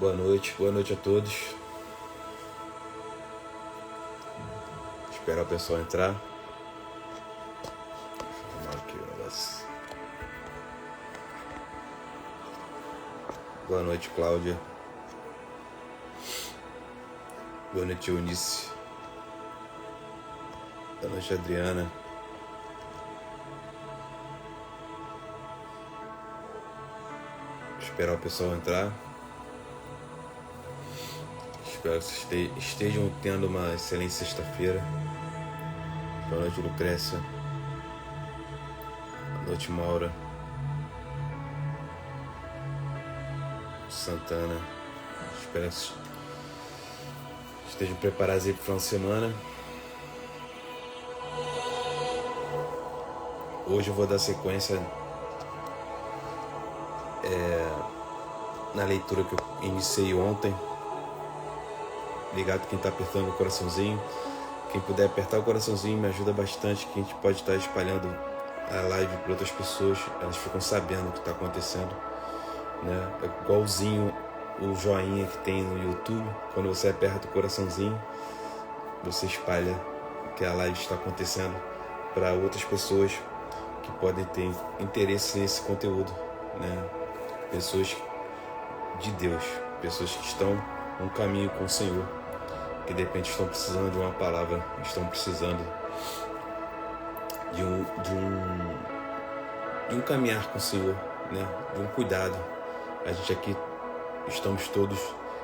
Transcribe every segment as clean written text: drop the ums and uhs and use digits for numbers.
Boa noite a todos. Esperar o pessoal entrar. Vou arrumar aqui o negócio. Boa noite, Cláudia. Boa noite, Eunice. Boa noite, Adriana. Esperar o pessoal entrar. Espero que vocês estejam tendo uma excelente sexta-feira. Boa noite, Lucrécia. Boa noite, Maura. Santana. Espero que vocês estejam preparados aí para o final de semana. Hoje eu vou dar sequência na leitura que eu iniciei ontem. Obrigado quem está apertando o coraçãozinho. Quem puder apertar o coraçãozinho me ajuda bastante, que a gente pode estar espalhando a live para outras pessoas. Elas ficam sabendo o que está acontecendo, né? É igualzinho o joinha que tem no YouTube. Quando você aperta o coraçãozinho, você espalha que a live está acontecendo para outras pessoas que podem ter interesse nesse conteúdo, né? Pessoas de Deus, pessoas que estão num caminho com o Senhor, que de repente estão precisando de uma palavra, estão precisando de um caminhar com o Senhor, né? De um cuidado. A gente aqui estamos todos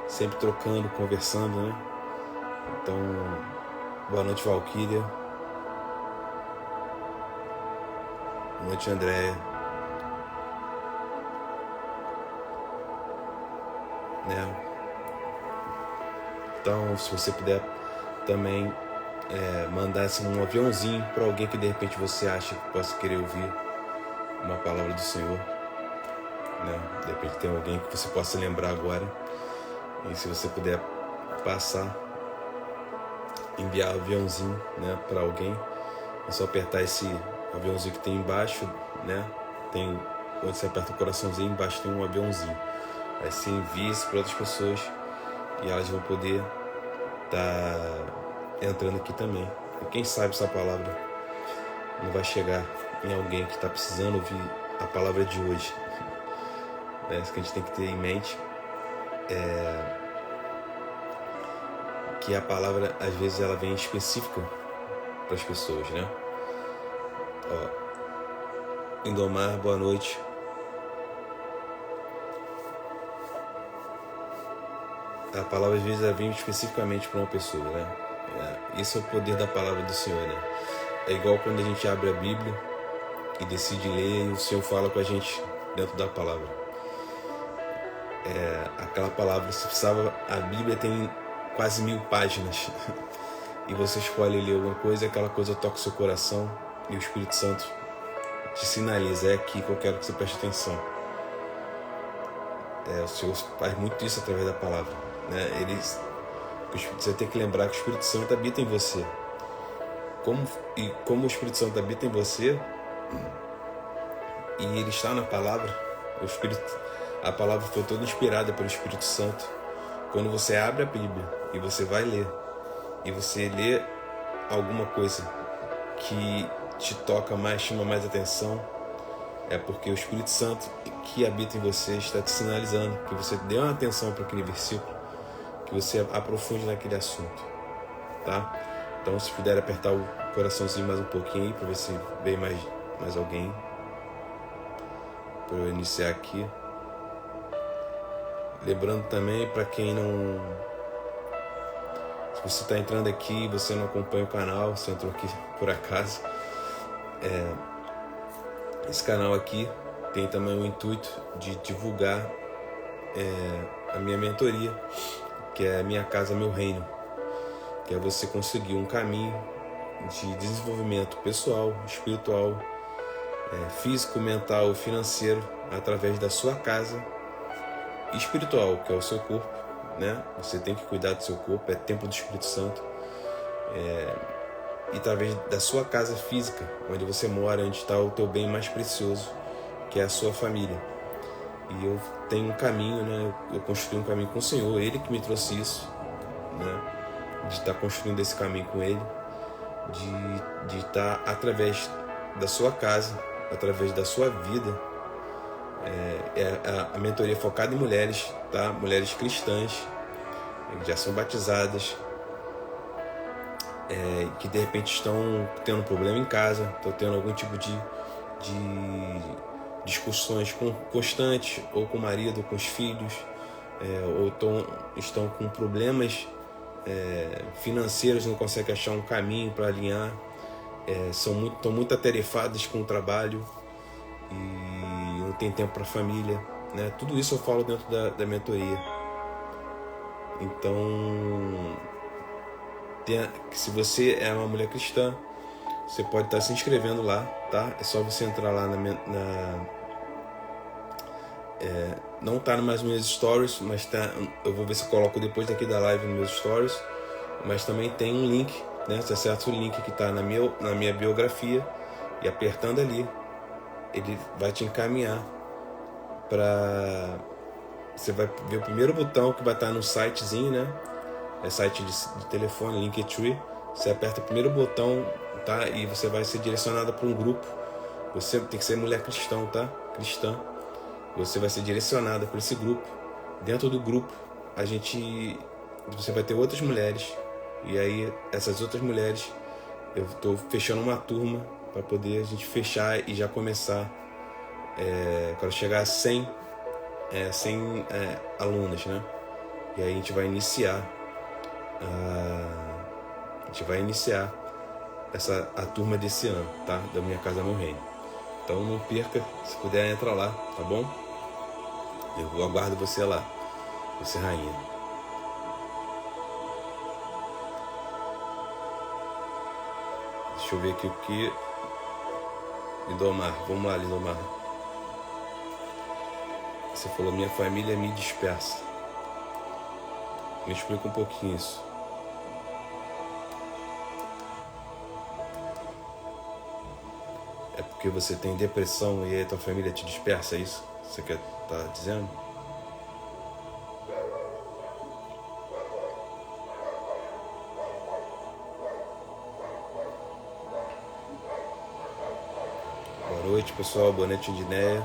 sempre trocando, conversando, né? Então, boa noite, Valquíria. Boa noite, Andréia. Né? Então, se você puder também mandar um aviãozinho para alguém que de repente você acha que possa querer ouvir uma palavra do Senhor, né? De repente tem alguém que você possa lembrar agora. E se você puder passar, enviar aviãozinho, né, para alguém, é só apertar esse aviãozinho que tem embaixo, né? Tem, quando você aperta o coraçãozinho, embaixo tem um aviãozinho. Aí você envia isso para outras pessoas e elas vão poder estar entrando aqui também. E quem sabe essa palavra não vai chegar em alguém que está precisando ouvir a palavra de hoje. É isso que a gente tem que ter em mente. Que a palavra, às vezes, ela vem específica para as pessoas, né? Ó, Indomar, boa noite. A palavra, às vezes, ela vem especificamente para uma pessoa, né? Esse é o poder da palavra do Senhor, né? É igual quando a gente abre a Bíblia e decide ler e o Senhor fala com a gente dentro da palavra. Aquela palavra, se precisava, a Bíblia tem quase 1000 páginas e você escolhe ler alguma coisa, aquela coisa toca o seu coração e o Espírito Santo te sinaliza: é aqui que eu quero que você preste atenção. O Senhor faz muito isso através da palavra, né? Você tem que lembrar que o Espírito Santo habita em você. Como o Espírito Santo habita em você e ele está na palavra, a palavra foi toda inspirada pelo Espírito Santo. Quando você abre a Bíblia e você vai ler, e você lê alguma coisa que te toca mais, chama mais atenção, é porque o Espírito Santo que habita em você está te sinalizando que você dê uma atenção para aquele versículo, que você aprofunde naquele assunto, tá? Então, se puder apertar o coraçãozinho mais um pouquinho aí, para ver se vem mais alguém, para eu iniciar aqui. Lembrando também, para quem não... Se você está entrando aqui e você não acompanha o canal, você entrou aqui por acaso, esse canal aqui tem também o intuito de divulgar a minha mentoria, que é a Minha Casa Meu Reino, que é você conseguir um caminho de desenvolvimento pessoal, espiritual, físico, mental, financeiro, através da sua casa espiritual, que é o seu corpo, né? Você tem que cuidar do seu corpo, é templo do Espírito Santo, e através da sua casa física, onde você mora, onde está o teu bem mais precioso, que é a sua família. E eu tenho um caminho, né? Eu construí um caminho com o Senhor, Ele que me trouxe isso, né? De estar construindo esse caminho com Ele, de estar através da sua casa, através da sua vida. A mentoria é focada em mulheres, tá? Mulheres cristãs, que já são batizadas, que de repente estão tendo um problema em casa, estão tendo algum tipo de discussões constantes, ou com o marido, ou com os filhos, ou estão com problemas financeiros, não conseguem achar um caminho para alinhar, estão muito atarefadas com o trabalho e não tem tempo para a família, né? Tudo isso eu falo dentro da mentoria. Então, se você é uma mulher cristã, você pode estar se inscrevendo lá, tá? É só você entrar lá não tá mais nos meus stories, mas tá, eu vou ver se eu coloco depois daqui da live nos meus stories, mas também tem um link, né? Você acerta o link que está na minha biografia e apertando ali, ele vai te encaminhar para... Você vai ver o primeiro botão que vai estar no sitezinho, né? É site de telefone, Linktree. Você aperta o primeiro botão, tá? E você vai ser direcionado para um grupo. Você tem que ser mulher cristã, tá? Cristã. Você vai ser direcionada para esse grupo. Dentro do grupo, você vai ter outras mulheres. E aí, essas outras mulheres, eu estou fechando uma turma para poder a gente fechar e já começar. Quero chegar a 100 alunas, né? E aí a gente vai iniciar a turma desse ano, tá? Da Minha Casa Meu Reino. Então não perca, se puder entra lá, tá bom? Eu aguardo você lá, você rainha. Deixa eu ver aqui o que... Lindomar, vamos lá, Lindomar. Você falou, minha família me dispersa. Me explica um pouquinho isso. É porque você tem depressão e aí a tua família te dispersa, é isso? Você quer tá dizendo? Boa noite, pessoal. Boa noite, Dinéia.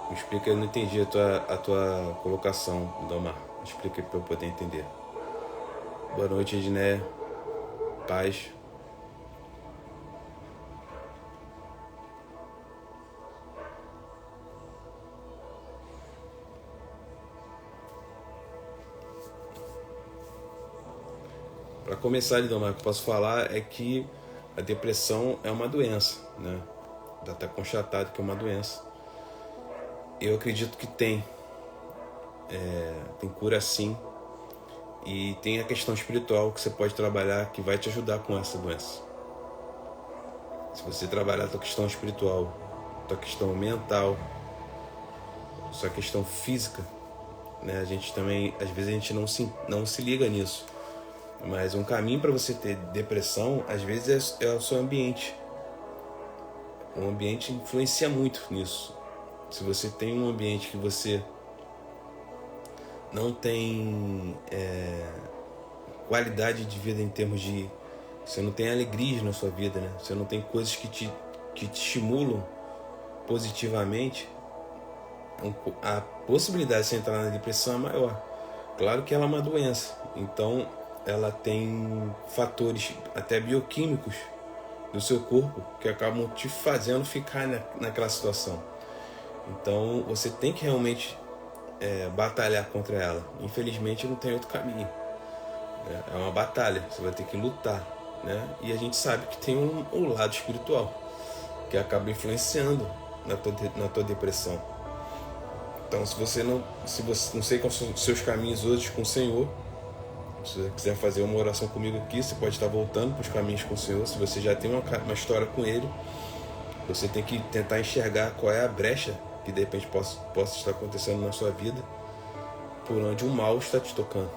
Me explica, eu não entendi a tua colocação, Domar. Me explica para eu poder entender. Boa noite, Edné. Paz. Para começar, Domar, o que eu posso falar é que a depressão é uma doença, né? Já está constatado que é uma doença. Eu acredito que tem cura sim, e tem a questão espiritual que você pode trabalhar que vai te ajudar com essa doença. Se você trabalhar a tua questão espiritual, a tua questão mental, a sua questão física, né? A gente também, às vezes a gente não se liga nisso, mas um caminho para você ter depressão, às vezes é o seu ambiente. O ambiente influencia muito nisso. Se você tem um ambiente que você não tem qualidade de vida em termos de... Você não tem alegria na sua vida, né? Você não tem coisas que te estimulam positivamente, a possibilidade de você entrar na depressão é maior. Claro que ela é uma doença, então ela tem fatores até bioquímicos do seu corpo que acabam te fazendo ficar naquela situação. Então você tem que realmente batalhar contra ela. Infelizmente não tem outro caminho. É uma batalha, você vai ter que lutar, né? E a gente sabe que tem um lado espiritual que acaba influenciando na tua depressão. Então se você não sei quais são os seus caminhos hoje com o Senhor, se você quiser fazer uma oração comigo aqui, você pode estar voltando para os caminhos com o Senhor. Se você já tem uma história com Ele, você tem que tentar enxergar qual é a brecha que de repente possa estar acontecendo na sua vida, por onde o mal está te tocando.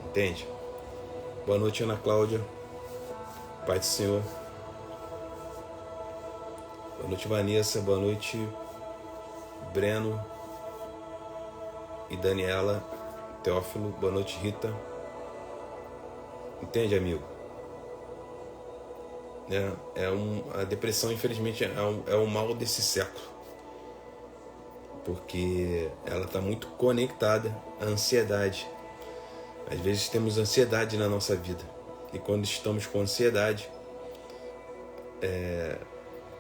Entende? Boa noite, Ana Cláudia. Pai do Senhor. Boa noite, Vanessa. Boa noite, Breno e Daniela. Teófilo. Boa noite, Rita. Entende, amigo? A depressão, infelizmente, é um mal desse século. Porque ela está muito conectada à ansiedade. Às vezes temos ansiedade na nossa vida. E quando estamos com ansiedade,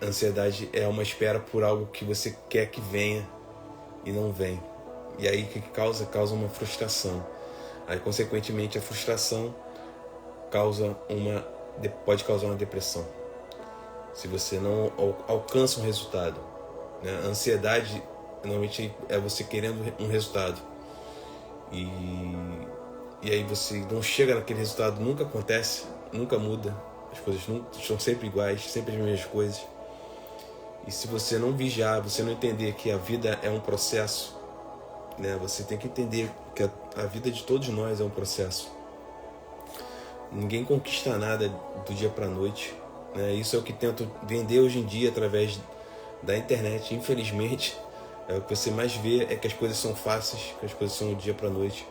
ansiedade é uma espera por algo que você quer que venha e não vem. E aí o que causa? Causa uma frustração. Aí, consequentemente, a frustração pode causar uma depressão. Se você não alcança um resultado, né? A ansiedade normalmente é você querendo um resultado. E aí você não chega naquele resultado, nunca acontece, nunca muda. As coisas estão sempre iguais, sempre as mesmas coisas. E se você não vigiar, você não entender que a vida é um processo, né? Você tem que entender que a vida de todos nós é um processo. Ninguém conquista nada do dia para a noite, né? Isso é o que tento vender hoje em dia através da internet. Infelizmente, o que você mais vê é que as coisas são fáceis, que as coisas são do dia para a noite.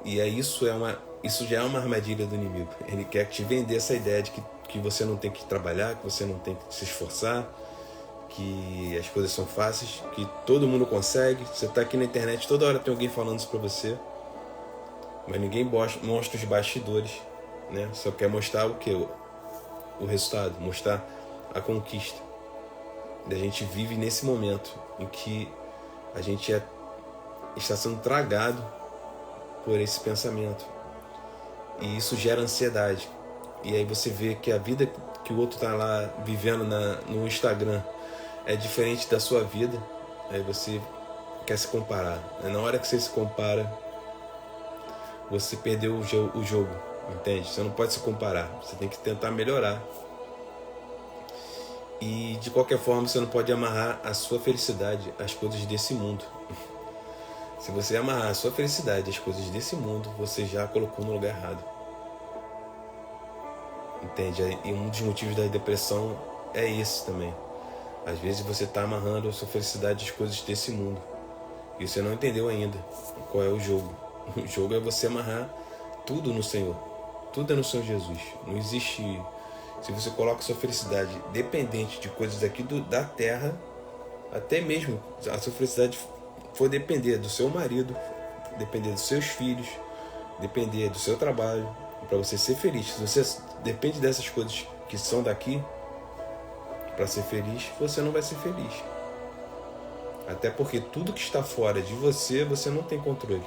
E aí isso já é uma armadilha do inimigo. Ele quer te vender essa ideia de que você não tem que trabalhar, que você não tem que se esforçar, que as coisas são fáceis, que todo mundo consegue. Você está aqui na internet, toda hora tem alguém falando isso para você, mas ninguém mostra os bastidores, né? Só quer mostrar o que? O resultado, mostrar a conquista. E a gente vive nesse momento em que a gente está sendo tragado por esse pensamento, e isso gera ansiedade. E aí você vê que a vida que o outro está lá vivendo no Instagram é diferente da sua vida. Aí você quer se comparar. Na hora que você se compara, você perdeu o jogo, entende? Você não pode se comparar, você tem que tentar melhorar. E de qualquer forma você não pode amarrar a sua felicidade às coisas desse mundo. Se você amarrar a sua felicidade às coisas desse mundo, você já colocou no lugar errado. Entende? E um dos motivos da depressão é esse também. Às vezes você está amarrando a sua felicidade às coisas desse mundo e você não entendeu ainda qual é o jogo. O jogo é você amarrar tudo no Senhor. Tudo é no Senhor Jesus. Não existe... Se você coloca a sua felicidade dependente de coisas aqui da terra, até mesmo a sua felicidade for depender do seu marido, depender dos seus filhos, depender do seu trabalho, para você ser feliz. Se você depende dessas coisas que são daqui para ser feliz, você não vai ser feliz. Até porque tudo que está fora de você, você não tem controle.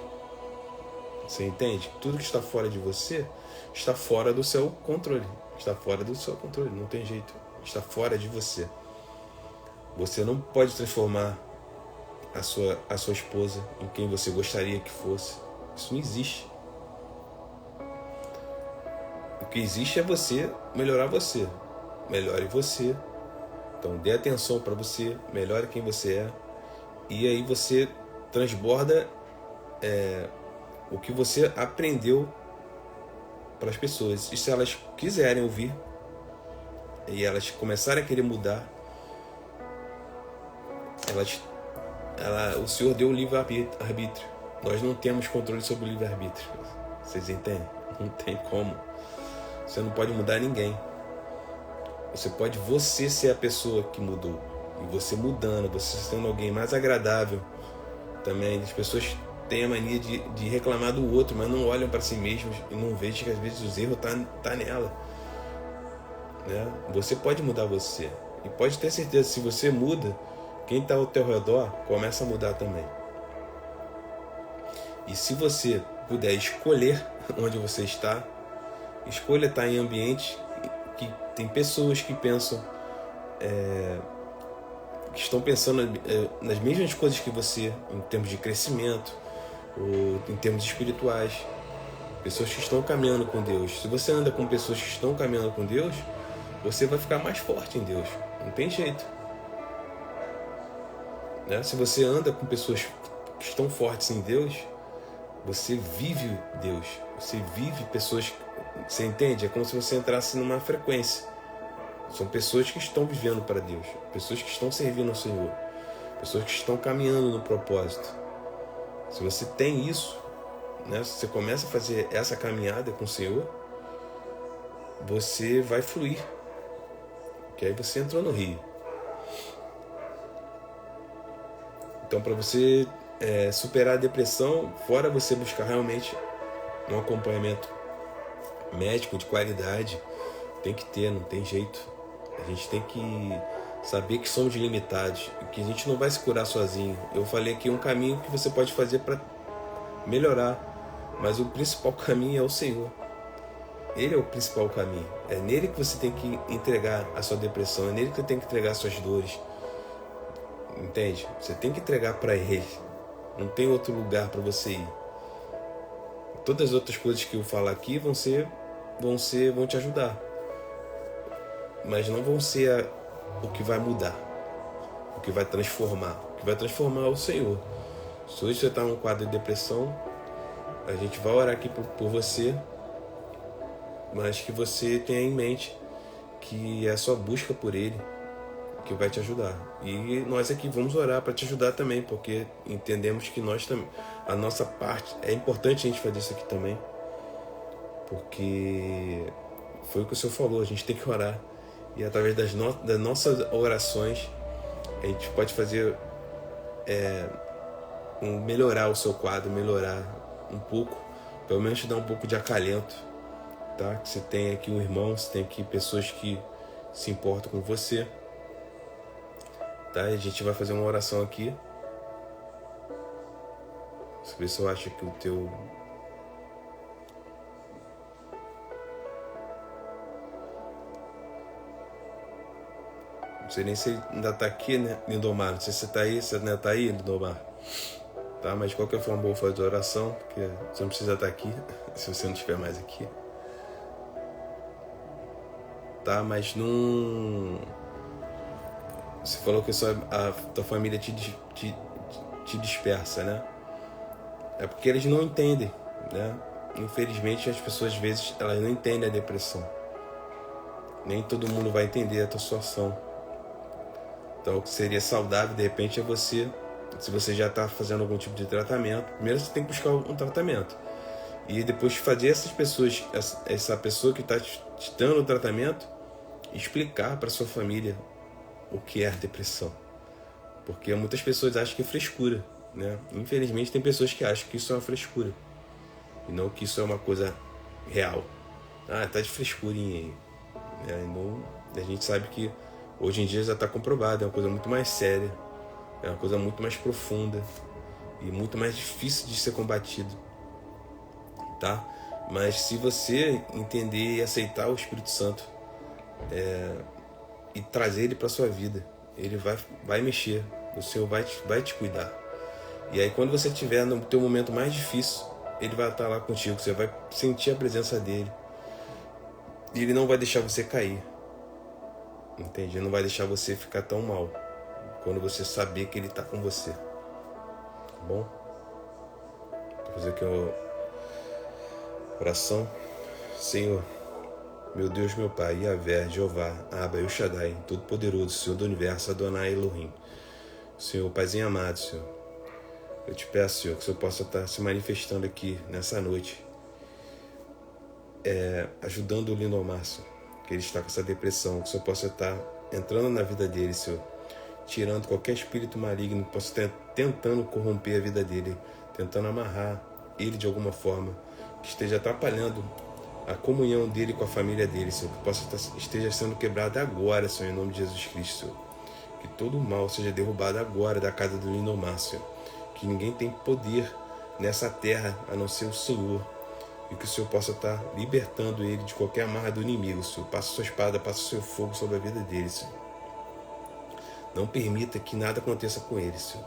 Você entende? Tudo que está fora de você está fora do seu controle. Está fora do seu controle, não tem jeito. Está fora de você. Você não pode transformar a sua esposa em quem você gostaria que fosse. Isso não existe. O que existe é você melhorar você. Melhore você. Então dê atenção para você, melhore quem você é. E aí você transborda o que você aprendeu para as pessoas. E se elas quiserem ouvir e elas começarem a querer mudar, o Senhor deu o livre-arbítrio. Nós não temos controle sobre o livre-arbítrio. Vocês entendem? Não tem como. Você não pode mudar ninguém. Você pode ser a pessoa que mudou. E você mudando, você sendo alguém mais agradável também. As pessoas têm a mania de reclamar do outro, mas não olham para si mesmos e não veem que às vezes os erros tá nela, né? Você pode mudar você. E pode ter certeza, se você muda, quem está ao teu redor começa a mudar também. E se você puder escolher onde você está, escolha estar em ambientes que tem pessoas que pensam, que estão pensando nas mesmas coisas que você, em termos de crescimento ou em termos espirituais. Pessoas que estão caminhando com Deus. Se você anda com pessoas que estão caminhando com Deus, você vai ficar mais forte em Deus. Não tem jeito. Né? Se você anda com pessoas que estão fortes em Deus, você vive Deus. Você vive pessoas Você entende? É como se você entrasse numa frequência. São pessoas que estão vivendo para Deus, pessoas que estão servindo ao Senhor, pessoas que estão caminhando no propósito. Se você tem isso, né, se você começa a fazer essa caminhada com o Senhor, você vai fluir. Que aí você entrou no rio. Então, para você superar a depressão, fora você buscar realmente um acompanhamento médico de qualidade, tem que ter, não tem jeito. A gente tem que saber que somos limitados, que a gente não vai se curar sozinho. Eu falei aqui um caminho que você pode fazer para melhorar, mas o principal caminho é o Senhor. Ele é o principal caminho. É nele que você tem que entregar a sua depressão, é nele que você tem que entregar as suas dores. Entende? Você tem que entregar para Ele. Não tem outro lugar para você ir. Todas as outras coisas que eu falar aqui vão te ajudar, mas não vão ser o que vai mudar, o que vai transformar. O que vai transformar é o Senhor. Se hoje você está num quadro de depressão, a gente vai orar aqui por você, mas que você tenha em mente que é a sua busca por Ele que vai te ajudar. E nós aqui vamos orar para te ajudar também, porque entendemos que nós também, a nossa parte, é importante a gente fazer isso aqui também, porque foi o que o Senhor falou, a gente tem que orar. E através das nossas orações, a gente pode fazer melhorar o seu quadro, melhorar um pouco, pelo menos te dar um pouco de acalento, tá? Que você tem aqui um irmão, você tem aqui pessoas que se importam com você, tá? A gente vai fazer uma oração aqui. Deixa eu ver se eu acho que o teu... Não sei nem se ele ainda tá aqui, né, Lindomar? Não sei se você tá aí, se você ainda tá aí, Lindomar. Tá, mas de qualquer forma, vou fazer a oração, porque você não precisa estar aqui, se você não estiver mais aqui. Tá, mas não... Você falou que a tua família te dispersa, né? É porque eles não entendem, né? Infelizmente, as pessoas, às vezes, elas não entendem a depressão. Nem todo mundo vai entender a tua situação. Então, o que seria saudável, de repente, é você, se você já está fazendo algum tipo de tratamento, primeiro você tem que buscar um tratamento. E depois fazer essas pessoas, essa pessoa que está te dando o tratamento, explicar para sua família o que é a depressão. Porque muitas pessoas acham que é frescura, né? Infelizmente, tem pessoas que acham que isso é uma frescura. E não que isso é uma coisa real. Ah, tá de frescurinha aí. Então, a gente sabe que hoje em dia já está comprovado, é uma coisa muito mais séria, é uma coisa muito mais profunda e muito mais difícil de ser combatido, tá? Mas se você entender e aceitar o Espírito Santo e trazer ele para sua vida, ele vai mexer, o Senhor vai te cuidar. E aí quando você estiver no teu momento mais difícil, ele vai estar lá contigo, você vai sentir a presença dele e ele não vai deixar você cair. Entende? Ele não vai deixar você ficar tão mal quando você saber que ele está com você. Tá bom? Vou fazer aqui uma oração. Senhor, meu Deus, meu Pai, Yahvé, Jeová, Abba, El Shaddai, Todo-Poderoso, Senhor do Universo, Adonai Elohim. Senhor, Paizinho amado, Senhor, eu te peço, Senhor, que o Senhor possa estar se manifestando aqui nessa noite, ajudando o Lindomar, Senhor, que ele está com essa depressão, que o Senhor possa estar entrando na vida dele, Senhor, tirando qualquer espírito maligno que possa estar tentando corromper a vida dele, tentando amarrar ele de alguma forma, que esteja atrapalhando a comunhão dele com a família dele, Senhor, que esteja sendo quebrada agora, Senhor, em nome de Jesus Cristo, Senhor. Que todo o mal seja derrubado agora da casa do Lindomar, Senhor. Que ninguém tem poder nessa terra a não ser o Senhor. E que o Senhor possa estar libertando ele de qualquer amarra do inimigo, Senhor. Passa a sua espada, passa o seu fogo sobre a vida dele, Senhor. Não permita que nada aconteça com ele, Senhor.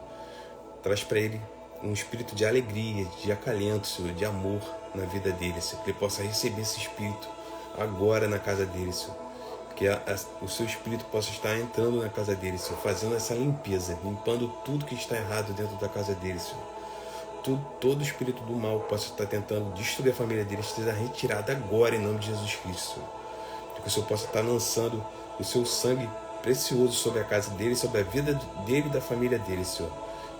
Traz para ele um espírito de alegria, de acalento, Senhor, de amor na vida dele, Senhor. Que ele possa receber esse espírito agora na casa dele, Senhor. Que o seu espírito possa estar entrando na casa dele, Senhor, fazendo essa limpeza, limpando tudo que está errado dentro da casa dele, Senhor. todo espírito do mal que possa estar tentando destruir a família dele seja retirado agora em nome de Jesus Cristo, Senhor. Que o Senhor possa estar lançando o seu sangue precioso sobre a casa dele, sobre a vida dele e da família dele, Senhor.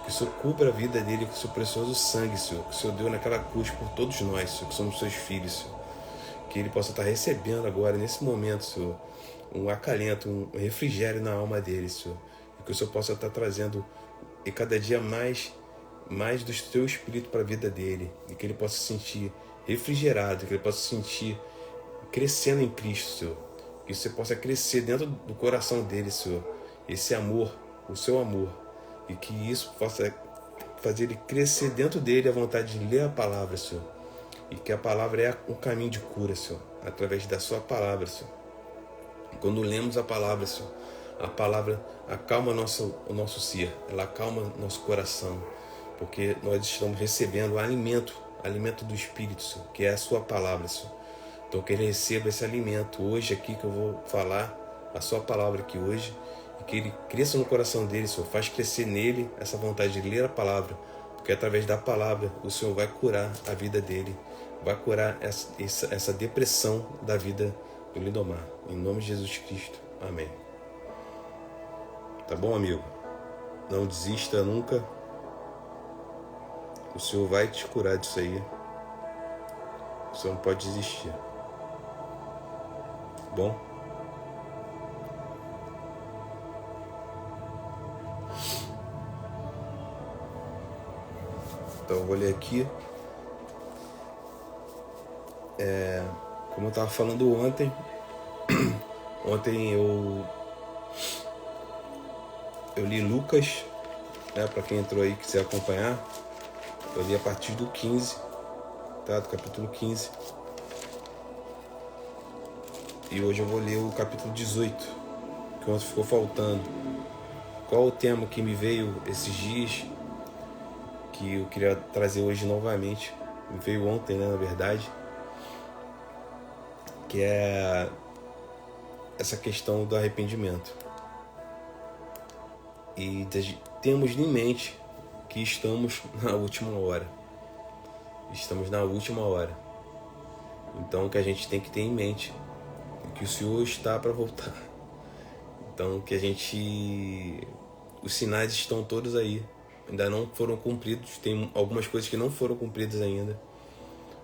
Que o Senhor cubra a vida dele com o seu precioso sangue, Senhor, que o Senhor deu naquela cruz por todos nós, Senhor, que somos seus filhos, Senhor. Que ele possa estar recebendo agora, nesse momento, Senhor, um acalento, um refrigério na alma dele, Senhor. E que o Senhor possa estar trazendo e cada dia mais do teu espírito para a vida dele. E que ele possa se sentir refrigerado, que ele possa se sentir crescendo em Cristo, Senhor. Que você possa crescer dentro do coração dele, Senhor. Esse amor, o seu amor. E que isso possa fazer ele crescer dentro dele a vontade de ler a palavra, Senhor. E que a palavra é um caminho de cura, Senhor. Através da sua palavra, Senhor. Quando lemos a palavra, Senhor, a palavra acalma o nosso ser. Ela acalma nosso coração. Porque nós estamos recebendo alimento do Espírito, Senhor. Que é a sua palavra, Senhor. Então que ele receba esse alimento hoje aqui que eu vou falar, a sua palavra aqui hoje, e que ele cresça no coração dele, Senhor. Faz crescer nele essa vontade de ler a palavra, porque através da palavra o Senhor vai curar a vida dele, vai curar essa depressão da vida do Lindomar. Em nome de Jesus Cristo. Amém. Tá bom, amigo? Não desista nunca. O Senhor vai te curar disso aí. O Senhor não pode desistir. Bom, então eu vou ler aqui. Como eu estava falando ontem eu li Lucas, né, para quem entrou aí e quiser acompanhar. Eu li a partir do 15, tá, do capítulo 15. E hoje eu vou ler o capítulo 18, que ontem ficou faltando. Qual o tema que me veio esses dias, que eu queria trazer hoje novamente? Me veio ontem, né, na verdade. Que é essa questão do arrependimento. E temos em mente que estamos na última hora. Estamos na última hora. Então o que a gente tem que ter em mente que o Senhor está para voltar. Então que os sinais estão todos aí, ainda não foram cumpridos, tem algumas coisas que não foram cumpridas ainda,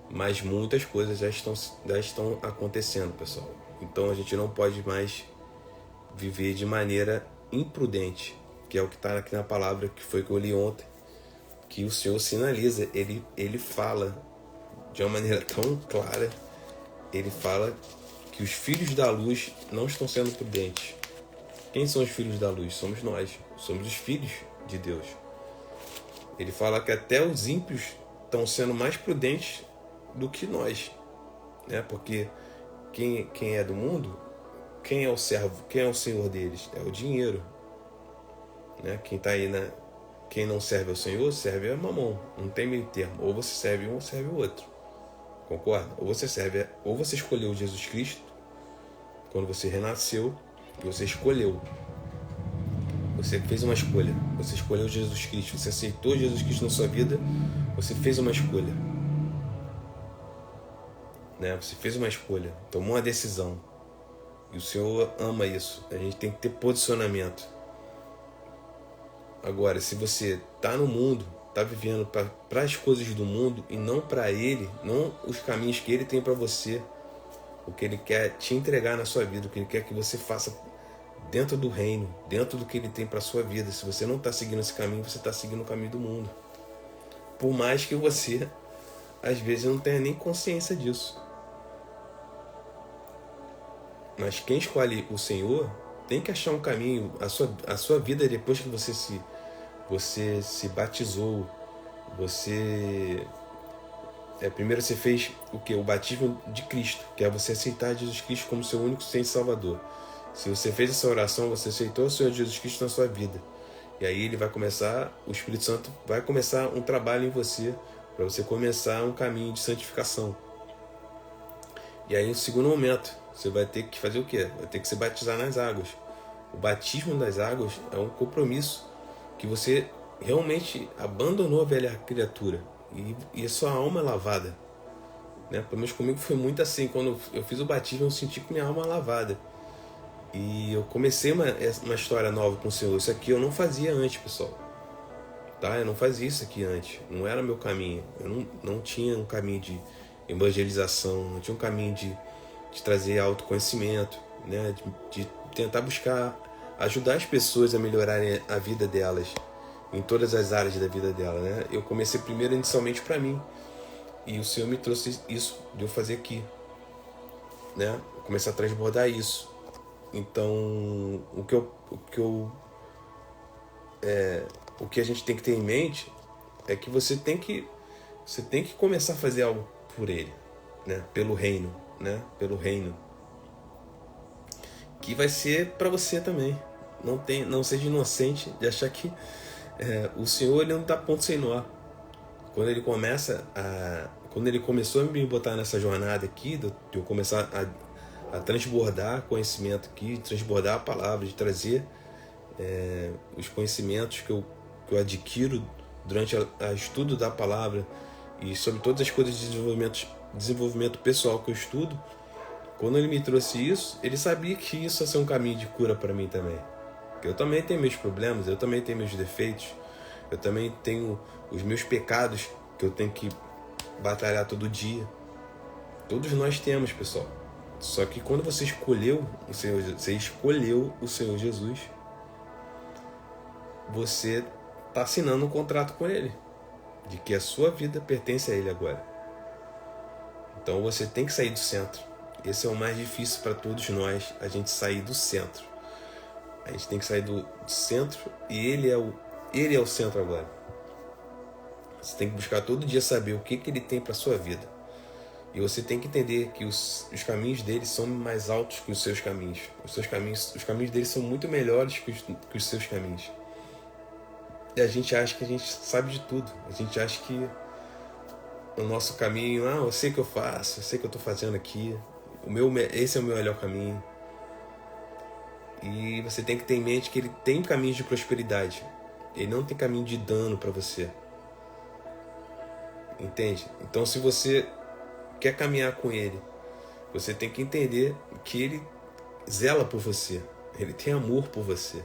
mas muitas coisas já estão acontecendo, pessoal. Então a gente não pode mais viver de maneira imprudente, que é o que está aqui na palavra, que foi que eu li ontem, que o Senhor sinaliza, ele fala de uma maneira tão clara, ele fala que os filhos da luz não estão sendo prudentes. Quem são os filhos da luz? Somos nós. Somos os filhos de Deus. Ele fala que até os ímpios estão sendo mais prudentes do que nós, né? Porque quem é do mundo, quem é o servo, quem é o senhor deles? É o dinheiro, né? Quem não serve ao Senhor, serve a mamão. Não tem meio termo. Ou você serve um ou serve o outro. Concorda? Ou você escolheu Jesus Cristo quando você renasceu, e você escolheu. Você fez uma escolha. Você escolheu Jesus Cristo. Você aceitou Jesus Cristo na sua vida. Você fez uma escolha, né? Você fez uma escolha. Tomou uma decisão. E o Senhor ama isso. A gente tem que ter posicionamento. Agora, se você está no mundo, está vivendo para as coisas do mundo e não para Ele, não os caminhos que Ele tem para você, o que Ele quer te entregar na sua vida, o que Ele quer que você faça dentro do reino, dentro do que Ele tem para a sua vida. Se você não está seguindo esse caminho, você está seguindo o caminho do mundo. Por mais que você, às vezes, não tenha nem consciência disso. Mas quem escolhe o Senhor tem que achar um caminho. A sua vida, depois que você se batizou, primeiro você fez o quê? O batismo de Cristo, que é você aceitar Jesus Cristo como seu único Senhor e Salvador. Se você fez essa oração, você aceitou o Senhor Jesus Cristo na sua vida. E aí o Espírito Santo vai começar um trabalho em você, para você começar um caminho de santificação. E aí, no segundo momento, você vai ter que fazer o quê? Vai ter que se batizar nas águas. O batismo das águas é um compromisso que você realmente abandonou a velha criatura e a sua alma é lavada, né? Pelo menos comigo foi muito assim. Quando eu fiz o batismo, eu senti que minha alma é lavada. E eu comecei uma história nova com o Senhor. Isso aqui eu não fazia antes, pessoal. Tá? Eu não fazia isso aqui antes. Não era meu caminho. Eu não tinha um caminho de evangelização. Não tinha um caminho de trazer autoconhecimento, né? De tentar buscar ajudar as pessoas a melhorarem a vida delas em todas as áreas da vida dela, né? Eu comecei primeiro inicialmente para mim. E o Senhor me trouxe isso de eu fazer aqui, né? Eu comecei a transbordar isso. Então, o que a gente tem que ter em mente é que você tem que começar a fazer algo por ele, né? Pelo reino, né? Pelo reino, que vai ser para você também. Não seja inocente de achar que o Senhor ele não dá ponto sem nó. Quando ele começou a me botar nessa jornada aqui, de eu começar a transbordar conhecimento aqui, de transbordar a palavra, de trazer os conhecimentos que eu adquiro durante o estudo da palavra e sobre todas as coisas de desenvolvimento pessoal que eu estudo. Quando ele me trouxe isso, ele sabia que isso ia ser um caminho de cura para mim também. Eu também tenho meus problemas, eu também tenho meus defeitos, eu também tenho os meus pecados que eu tenho que batalhar todo dia. Todos nós temos, pessoal. Só que quando você escolheu o Senhor Jesus, você está assinando um contrato com Ele, de que a sua vida pertence a Ele agora. Então você tem que sair do centro. Esse é o mais difícil para todos nós, a gente sair do centro. A gente tem que sair do centro e Ele é o centro agora. Você tem que buscar todo dia saber o que Ele tem para a sua vida. E você tem que entender que os caminhos dele são mais altos que os seus caminhos. Os caminhos dele são muito melhores que os seus caminhos. E a gente acha que a gente sabe de tudo. A gente acha que o nosso caminho, eu sei o que eu faço, eu sei o que eu estou fazendo aqui. Esse é o meu melhor caminho. E você tem que ter em mente que ele tem caminhos de prosperidade. Ele não tem caminho de dano para você. Entende? Então, se você quer caminhar com ele, você tem que entender que ele zela por você. Ele tem amor por você.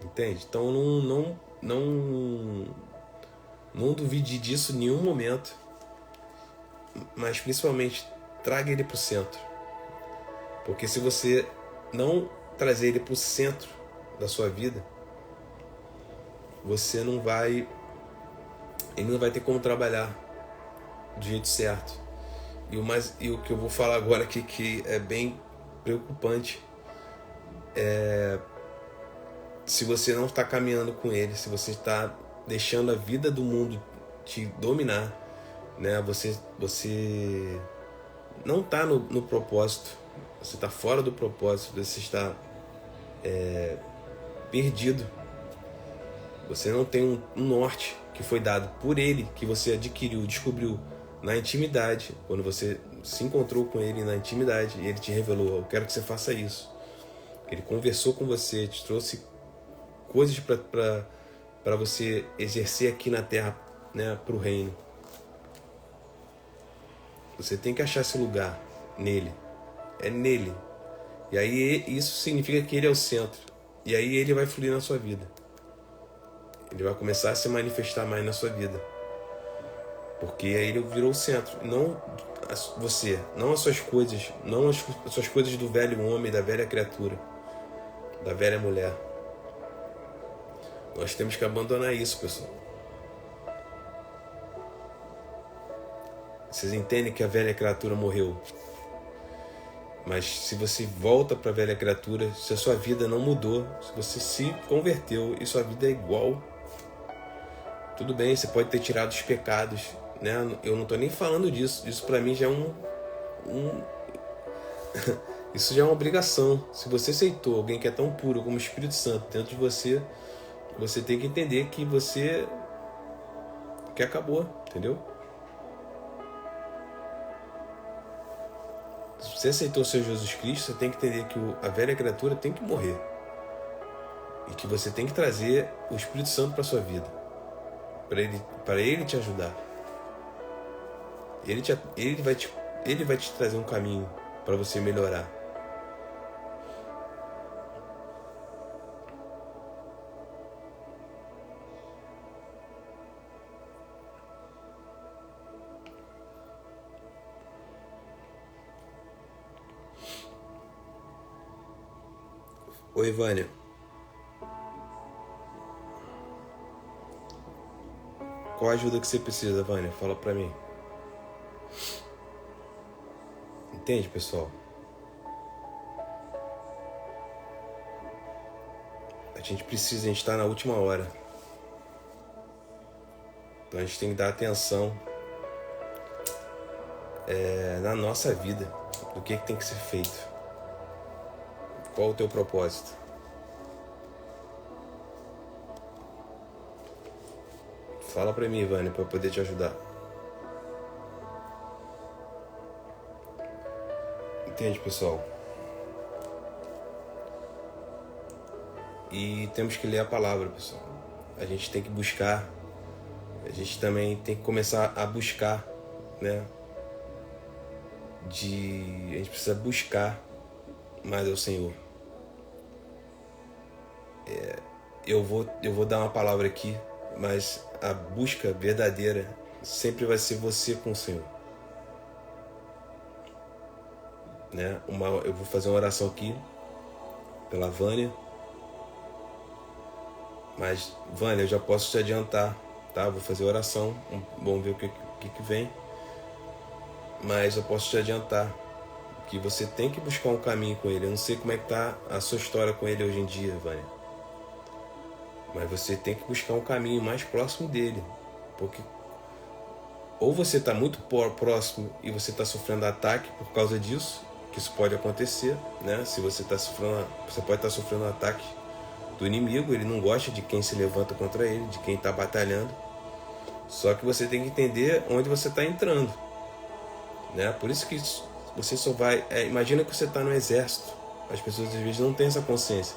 Entende? Então, não duvide disso em nenhum momento. Mas, principalmente, traga ele para o centro. Porque se você não trazer ele para o centro da sua vida, ele não vai ter como trabalhar do jeito certo. E o que eu vou falar agora aqui, que é bem preocupante, se você não está caminhando com ele, se você está deixando a vida do mundo te dominar, né? Você não está no propósito, você está fora do propósito, você está perdido. Você não tem um norte que foi dado por ele, que você adquiriu, descobriu na intimidade, quando você se encontrou com ele na intimidade e ele te revelou: eu quero que você faça isso. Ele conversou com você, te trouxe coisas para você exercer aqui na terra, né, para o reino. Você tem que achar esse lugar nele. É nele. E aí isso significa que ele é o centro. E aí ele vai fluir na sua vida. Ele vai começar a se manifestar mais na sua vida. Porque aí ele virou o centro. Não você, não as suas coisas, não as suas coisas do velho homem, da velha criatura, da velha mulher. Nós temos que abandonar isso, pessoal. Vocês entendem que a velha criatura morreu. Mas se você volta para a velha criatura, se a sua vida não mudou, se você se converteu e sua vida é igual, tudo bem, você pode ter tirado os pecados, né? Eu não estou nem falando disso. Isso para mim já é isso já é uma obrigação. Se você aceitou alguém que é tão puro como o Espírito Santo dentro de você, você tem que entender que que acabou, entendeu? Se você aceitou o Senhor Jesus Cristo, você tem que entender que a velha criatura tem que morrer. E que você tem que trazer o Espírito Santo para sua vida, para ele te ajudar. Ele vai te trazer um caminho para você melhorar. Oi, Vânia. Qual a ajuda que você precisa, Vânia? Fala pra mim. Entende, pessoal? A gente tá na última hora. Então a gente tem que dar atenção na nossa vida, do que tem que ser feito. Qual o teu propósito? Fala pra mim, Vânia, pra eu poder te ajudar. Entende, pessoal? E temos que ler a palavra, pessoal. A gente tem que buscar. A gente também tem que começar a buscar, né? A gente precisa buscar mais ao Senhor. Eu vou dar uma palavra aqui, mas a busca verdadeira sempre vai ser você com o Senhor, né? Eu vou fazer uma oração aqui pela Vânia, mas Vânia, eu já posso te adiantar, tá? Vou fazer a oração, vamos ver o que vem, mas eu posso te adiantar que você tem que buscar um caminho com Ele. Eu não sei como é que tá a sua história com Ele hoje em dia, Vânia, mas você tem que buscar um caminho mais próximo dele, porque ou você está muito próximo e você está sofrendo ataque por causa disso, que isso pode acontecer, né? Se você está sofrendo, você pode estar sofrendo ataque do inimigo, ele não gosta de quem se levanta contra ele, de quem está batalhando. Só que você tem que entender onde você está entrando, né? Por isso que você só vai... imagina que você está no exército. As pessoas às vezes não têm essa consciência,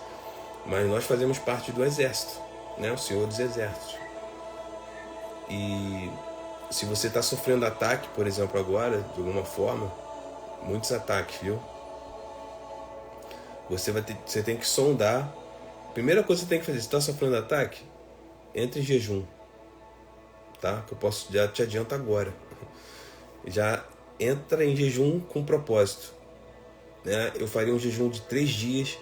mas nós fazemos parte do exército, né? O Senhor dos Exércitos. E se você está sofrendo ataque, por exemplo, agora, de alguma forma, muitos ataques, viu? Você tem que sondar. Primeira coisa que você tem que fazer, se está sofrendo ataque, entre em jejum, tá? Que eu posso já te adianto agora. Já entra em jejum com propósito, né? Eu faria um jejum de 3 dias,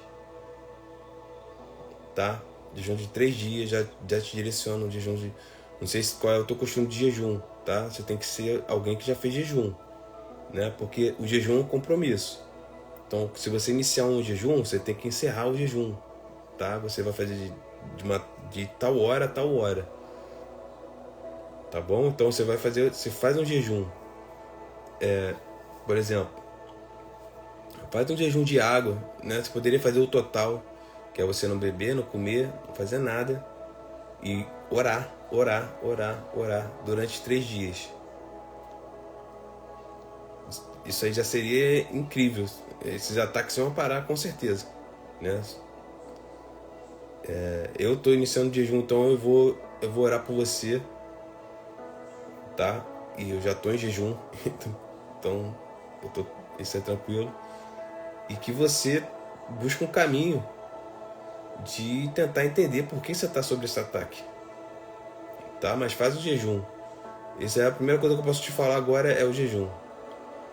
tá? Jejum de 3 dias, já te direciono um jejum de... Não sei qual é o teu costume de jejum, tá? Você tem que ser alguém que já fez jejum, né? Porque o jejum é um compromisso. Então, se você iniciar um jejum, você tem que encerrar o jejum, tá? Você vai fazer de tal hora a tal hora, tá bom? Então você faz um jejum, por exemplo, faz um jejum de água, né? Você poderia fazer o total, que é você não beber, não comer, não fazer nada e orar durante 3 dias. Isso aí já seria incrível. Esses ataques vão parar com certeza, né? Eu estou iniciando o jejum, então eu vou orar por você, tá? E eu já estou em jejum, então isso é tranquilo. E que você busque um caminho de tentar entender por que você está sob esse ataque, tá? Mas faz o jejum. Essa é a primeira coisa que eu posso te falar agora, é o jejum,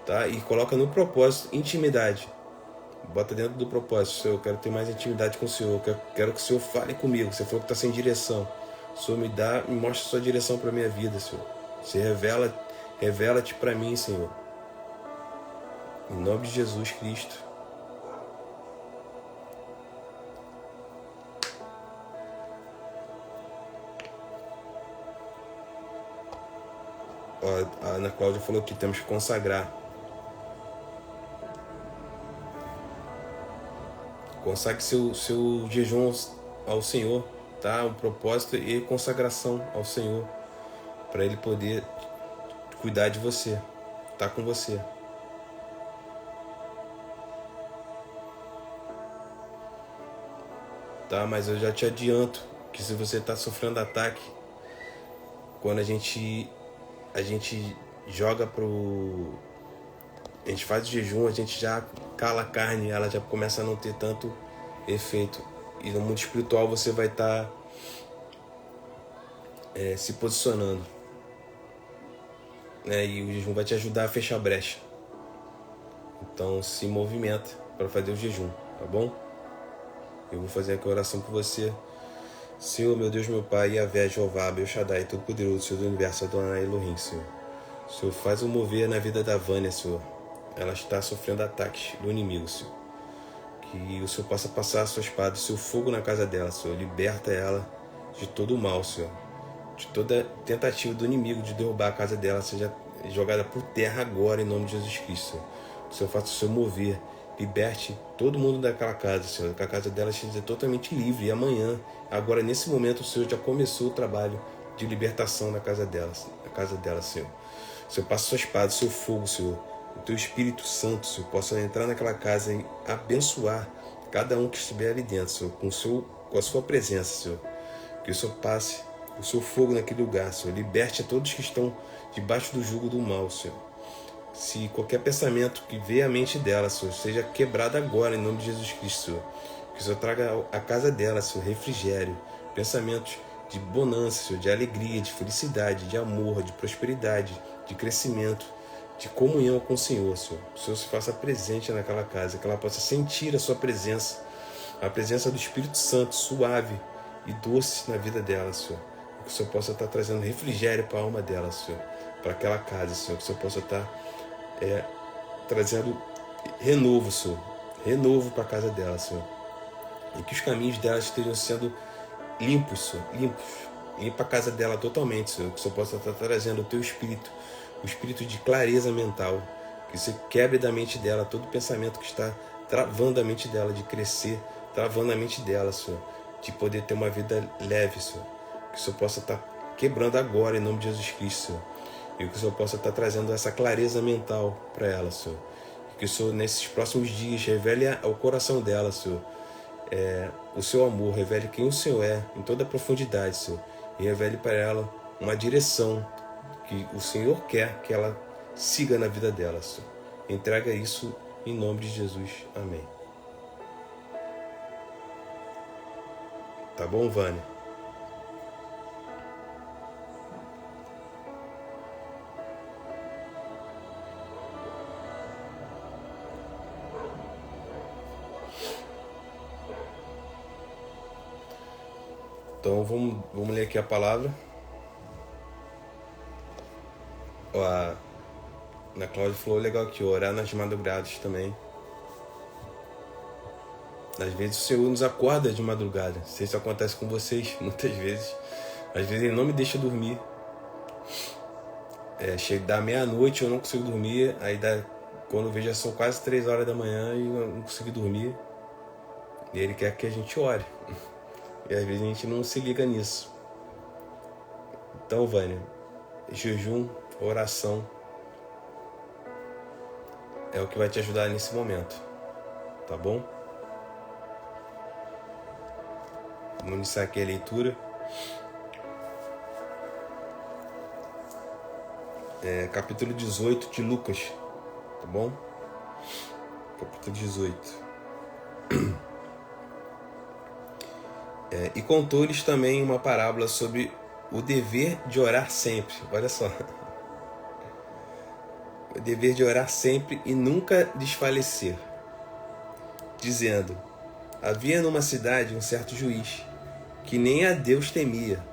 tá? E coloca no propósito intimidade. Bota dentro do propósito: Senhor, eu quero ter mais intimidade com o Senhor, quero que o Senhor fale comigo. Você falou que está sem direção. O Senhor me mostra a sua direção para a minha vida, Senhor. Você revela-te para mim, Senhor. Em nome de Jesus Cristo. Ó, a Ana Cláudia falou que temos que consagrar. Consagre seu jejum ao Senhor, tá? Um propósito e consagração ao Senhor, para Ele poder cuidar de você, tá com você. tá? Mas eu já te adianto que se você está sofrendo ataque, quando a gente joga a gente faz o jejum, a gente já cala a carne, ela já começa a não ter tanto efeito. E no mundo espiritual você vai estar se posicionando, né? E o jejum vai te ajudar a fechar a brecha. Então se movimenta para fazer o jejum, tá bom? Eu vou fazer aqui a oração por você. Senhor, meu Deus, meu Pai, Yahvé, Jeová, El Shaddai, Todo-Poderoso, Senhor do Universo, Adonai Elohim, Senhor. O Senhor faz um mover na vida da Vânia, Senhor. Ela está sofrendo ataques do inimigo, Senhor. Que o Senhor possa passar a sua espada, o seu fogo na casa dela, Senhor. Liberta ela de todo o mal, Senhor. De toda tentativa do inimigo de derrubar a casa dela, seja jogada por terra agora, em nome de Jesus Cristo, Senhor. O Senhor faça o seu mover. Liberte todo mundo daquela casa, Senhor. Que a casa dela esteja totalmente livre. E amanhã, agora nesse momento, o Senhor já começou o trabalho de libertação na casa dela, Senhor. O Senhor passa a sua espada, o seu fogo, Senhor. O teu Espírito Santo, Senhor, possa entrar naquela casa e abençoar cada um que estiver ali dentro, Senhor, com a sua presença, Senhor. Que o Senhor passe o seu fogo naquele lugar, Senhor. Liberte a todos que estão debaixo do jugo do mal, Senhor. Se qualquer pensamento que veio à mente dela, Senhor, seja quebrado agora, em nome de Jesus Cristo, Senhor. Que o Senhor traga à casa dela, Senhor, refrigério, pensamentos de bonança, Senhor, de alegria, de felicidade, de amor, de prosperidade, de crescimento, de comunhão com o Senhor, Senhor. O Senhor se faça presente naquela casa, que ela possa sentir a sua presença, a presença do Espírito Santo, suave e doce na vida dela, Senhor. Que o Senhor possa estar trazendo refrigério para a alma dela, Senhor, para aquela casa, Senhor. Que o Senhor possa estar trazendo renovo, Senhor. Renovo para a casa dela, Senhor. E que os caminhos dela estejam sendo limpos, Senhor. Limpa a casa dela totalmente, Senhor. Que o Senhor possa estar trazendo o teu espírito, o espírito de clareza mental. Que você quebre da mente dela todo pensamento que está travando a mente dela de crescer, travando a mente dela, Senhor, de poder ter uma vida leve, Senhor. Que o Senhor possa estar quebrando agora, em nome de Jesus Cristo, Senhor. E que o Senhor possa estar trazendo essa clareza mental para ela, Senhor. E que o Senhor, nesses próximos dias, revele ao coração dela, Senhor, o seu amor, revele quem o Senhor é, em toda a profundidade, Senhor. E revele para ela uma direção que o Senhor quer que ela siga na vida dela, Senhor. Entrega isso em nome de Jesus. Amém. Tá bom, Vânia? Então vamos ler aqui a palavra. Ó, a Ana Cláudia falou legal aqui, orar nas madrugadas também. Às vezes o Senhor nos acorda de madrugada. Não sei se isso acontece com vocês, muitas vezes. Às vezes Ele não me deixa dormir. Chega da meia-noite eu não consigo dormir. Aí quando eu vejo já são quase 3 horas da manhã e eu não consigo dormir. E Ele quer que a gente ore. E às vezes a gente não se liga nisso. Então, Vânia, jejum, oração é o que vai te ajudar nesse momento. Tá bom? Vamos iniciar aqui a leitura. Capítulo 18 de Lucas. Tá bom? Capítulo 18. E contou-lhes também uma parábola sobre o dever de orar sempre. Olha só. O dever de orar sempre e nunca desfalecer. Dizendo: havia numa cidade um certo juiz, que nem a Deus temia,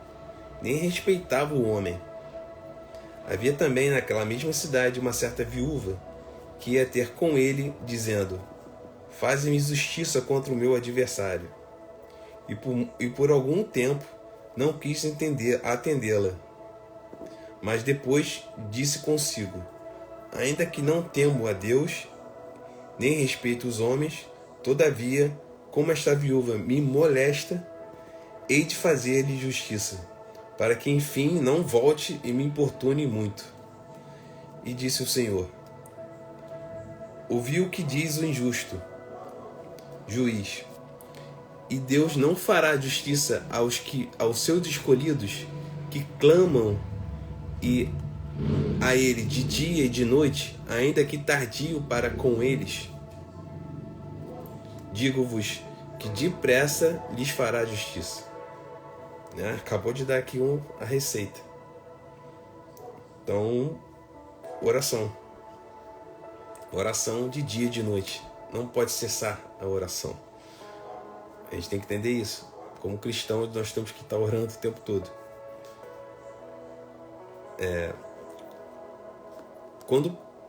nem respeitava o homem. Havia também naquela mesma cidade uma certa viúva, que ia ter com ele, dizendo: faze-me justiça contra o meu adversário. E por algum tempo não quis atendê-la. Mas depois disse consigo: ainda que não temo a Deus, nem respeito os homens, todavia, como esta viúva me molesta, hei de fazer-lhe justiça, para que enfim não volte e me importune muito. E disse o Senhor: ouvi o que diz o injusto juiz. E Deus não fará justiça aos seus escolhidos que clamam a Ele de dia e de noite, ainda que tardio para com eles? Digo-vos que depressa lhes fará justiça. Acabou de dar aqui a receita. Então, oração. Oração de dia e de noite. Não pode cessar a oração. A gente tem que entender isso. Como cristãos, nós temos que estar orando o tempo todo.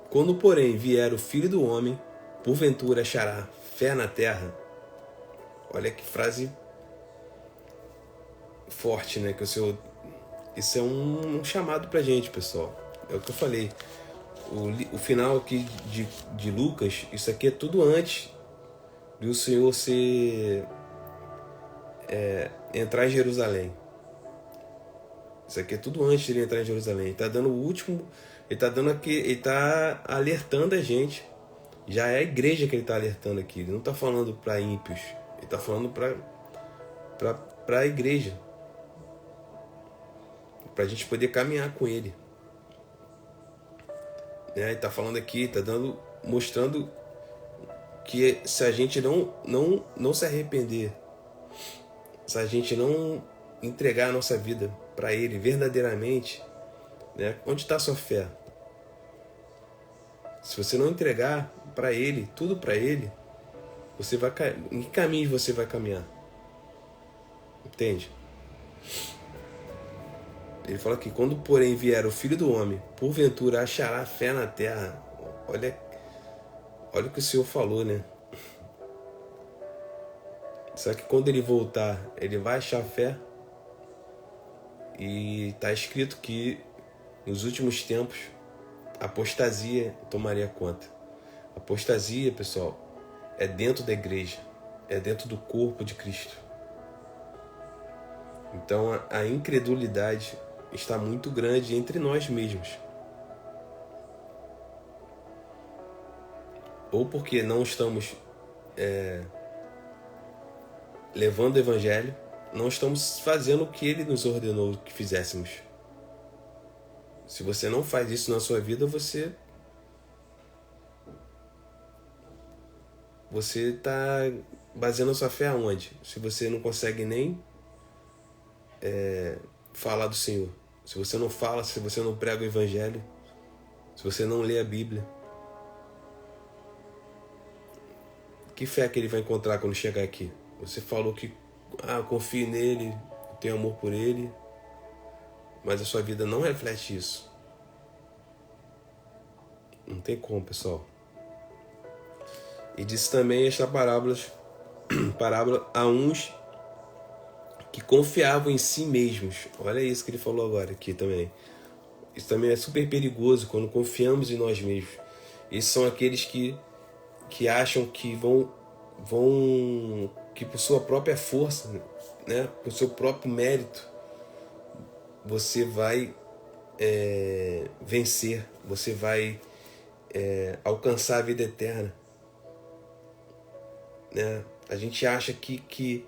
Quando, porém, vier o Filho do Homem, porventura achará fé na terra? Olha que frase forte, né? Que o Senhor... Isso é um chamado pra gente, pessoal. É o que eu falei. O final aqui de Lucas, isso aqui é tudo antes de o Senhor entrar em Jerusalém. Isso aqui é tudo antes de ele entrar em Jerusalém. Ele está dando o último. Ele está alertando a gente. Já é a igreja que ele está alertando aqui. Ele não está falando para ímpios. Ele está falando para a igreja. Para a gente poder caminhar com ele. Ele está falando aqui, está mostrando que se a gente não se arrepender, se a gente não entregar a nossa vida para ele verdadeiramente, onde está a sua fé? Se você não entregar para ele, tudo para ele, você vai em que caminho você vai caminhar? Entende? Ele fala que quando porém vier o Filho do Homem, porventura achará fé na terra. Olha o que o Senhor falou, né? Será que quando ele voltar, ele vai achar fé? E está escrito que nos últimos tempos a apostasia tomaria conta. A apostasia, pessoal, é dentro da igreja, é dentro do corpo de Cristo. Então a incredulidade está muito grande entre nós mesmos. Ou porque não estamos levando o evangelho, não estamos fazendo o que ele nos ordenou que fizéssemos. Se você não faz isso na sua vida, você está baseando a sua fé aonde? Se você não consegue nem falar do Senhor. Se você não fala, se você não prega o evangelho, se você não lê a Bíblia, que fé que ele vai encontrar quando chegar aqui? Você falou que eu confio nele, eu tenho amor por ele, mas a sua vida não reflete isso. Não tem como, pessoal. E disse também esta parábola a uns que confiavam em si mesmos. Olha isso que ele falou agora aqui também. Isso também é super perigoso quando confiamos em nós mesmos. Esses são aqueles que acham que que por sua própria força, por seu próprio mérito, você vai vencer, você vai alcançar a vida eterna. A gente acha que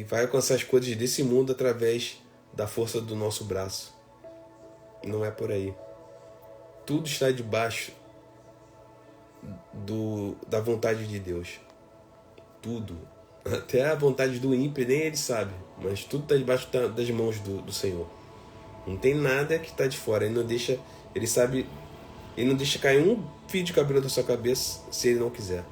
vai alcançar as coisas desse mundo através da força do nosso braço. E não é por aí. Tudo está debaixo da vontade de Deus. Tudo. Até a vontade do ímpio, nem ele sabe. Mas tudo está debaixo das mãos do Senhor. Não tem nada que está de fora. Ele não deixa cair um fio de cabelo da sua cabeça se ele não quiser.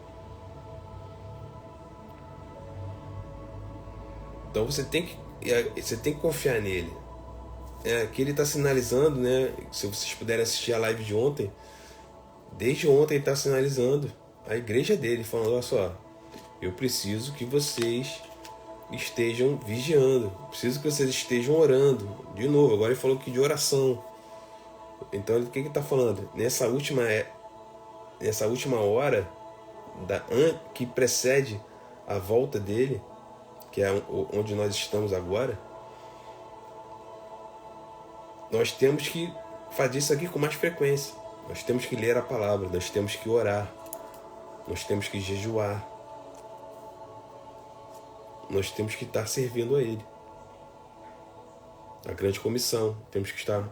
Então você tem que confiar nele. Aqui ele está sinalizando, se vocês puderem assistir a live de ontem, desde ontem ele está sinalizando a igreja dele, falando: olha só, eu preciso que vocês estejam vigiando, preciso que vocês estejam orando. De novo, agora ele falou aqui de oração. Então o que ele está falando? Nessa última hora que precede a volta dele, que é onde nós estamos agora, nós temos que fazer isso aqui com mais frequência. Nós temos que ler a palavra, nós temos que orar, nós temos que jejuar. nós temos que estar servindo a Ele. A grande comissão, temos que estar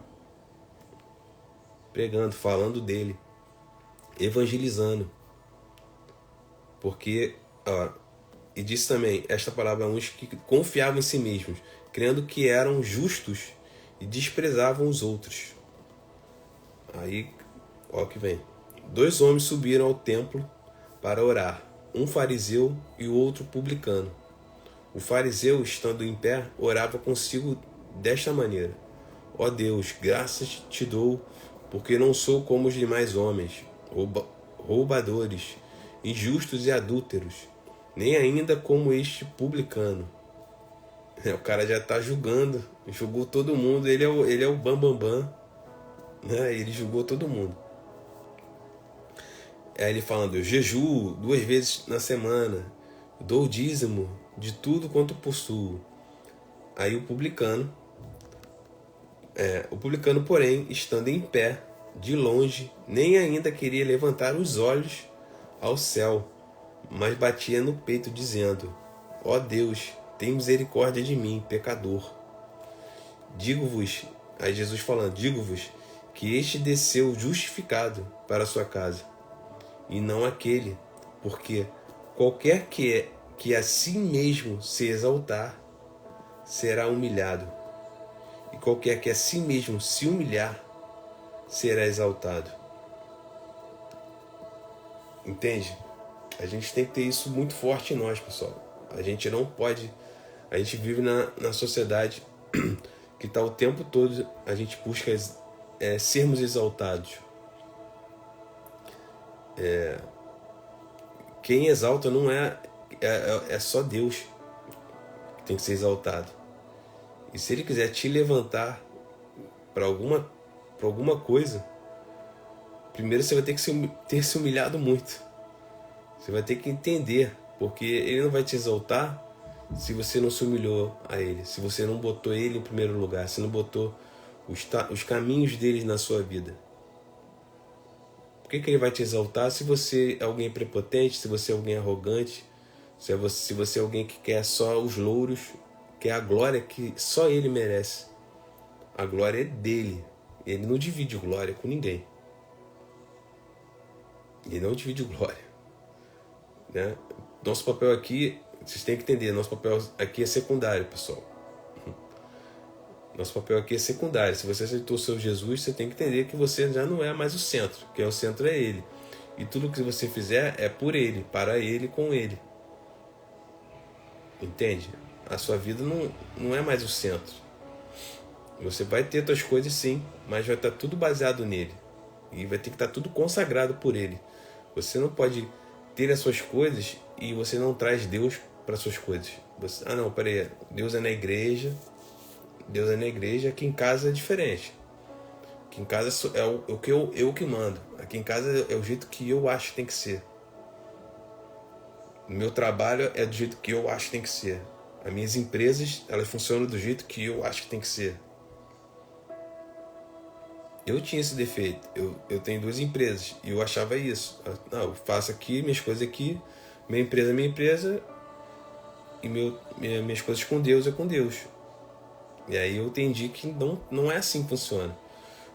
pregando, falando dele, evangelizando. Porque, e disse também, esta palavra a uns que confiavam em si mesmos, crendo que eram justos e desprezavam os outros. Aí, ó que vem. 2 homens subiram ao templo para orar, um fariseu e o outro publicano. O fariseu, estando em pé, orava consigo desta maneira: ó Deus, graças te dou, porque não sou como os demais homens, roubadores, injustos e adúlteros, nem ainda como este publicano. O cara já está julgando, julgou todo mundo, ele é o bambambam, né? Ele julgou todo mundo. Aí ele falando: eu jejuo 2 vezes na semana, dou o dízimo de tudo quanto possuo. Aí o publicano, porém, estando em pé, de longe, nem ainda queria levantar os olhos ao céu, mas batia no peito, dizendo: ó Deus, tem misericórdia de mim, pecador. Digo-vos, aí Jesus falando, digo-vos, que este desceu justificado para a sua casa, e não aquele, porque qualquer que a si mesmo se exaltar, será humilhado, e qualquer que a si mesmo se humilhar, será exaltado. Entende? A gente tem que ter isso muito forte em nós, pessoal. A gente não pode... A gente vive na sociedade que está o tempo todo, a gente busca sermos exaltados. Quem exalta não é só Deus que tem que ser exaltado. E se Ele quiser te levantar para alguma coisa, primeiro você vai ter que ter se humilhado muito. Você vai ter que entender, porque Ele não vai te exaltar se você não se humilhou a Ele, se você não botou Ele em primeiro lugar, se não botou os caminhos dele na sua vida. Por que Ele vai te exaltar se você é alguém prepotente, se você é alguém arrogante, se você é alguém que quer só os louros, quer a glória que só Ele merece? A glória é dele. Ele não divide glória com ninguém. Ele não divide glória, né? Nosso papel aqui, vocês têm que entender, nosso papel aqui é secundário, pessoal. Nosso papel aqui é secundário. Se você aceitou o seu Jesus, você tem que entender que você já não é mais o centro. Quem é o centro é Ele. E tudo que você fizer é por Ele, para Ele, com Ele. Entende? A sua vida não é mais o centro. Você vai ter suas coisas sim, mas vai estar tudo baseado nele. E vai ter que estar tudo consagrado por Ele. Você não pode ter as suas coisas e você não traz Deus para as suas coisas. Não, peraí, Deus é na igreja. Deus é na igreja, aqui em casa é diferente. Aqui em casa é o que eu que mando. Aqui em casa é o jeito que eu acho que tem que ser. O meu trabalho é do jeito que eu acho que tem que ser. As minhas empresas, elas funcionam do jeito que eu acho que tem que ser. Eu tinha esse defeito. Eu tenho 2 empresas e eu achava isso. Não, eu faço aqui, minhas coisas aqui. Minha empresa é minha empresa. E minhas coisas com Deus é com Deus. E aí eu entendi que não é assim que funciona.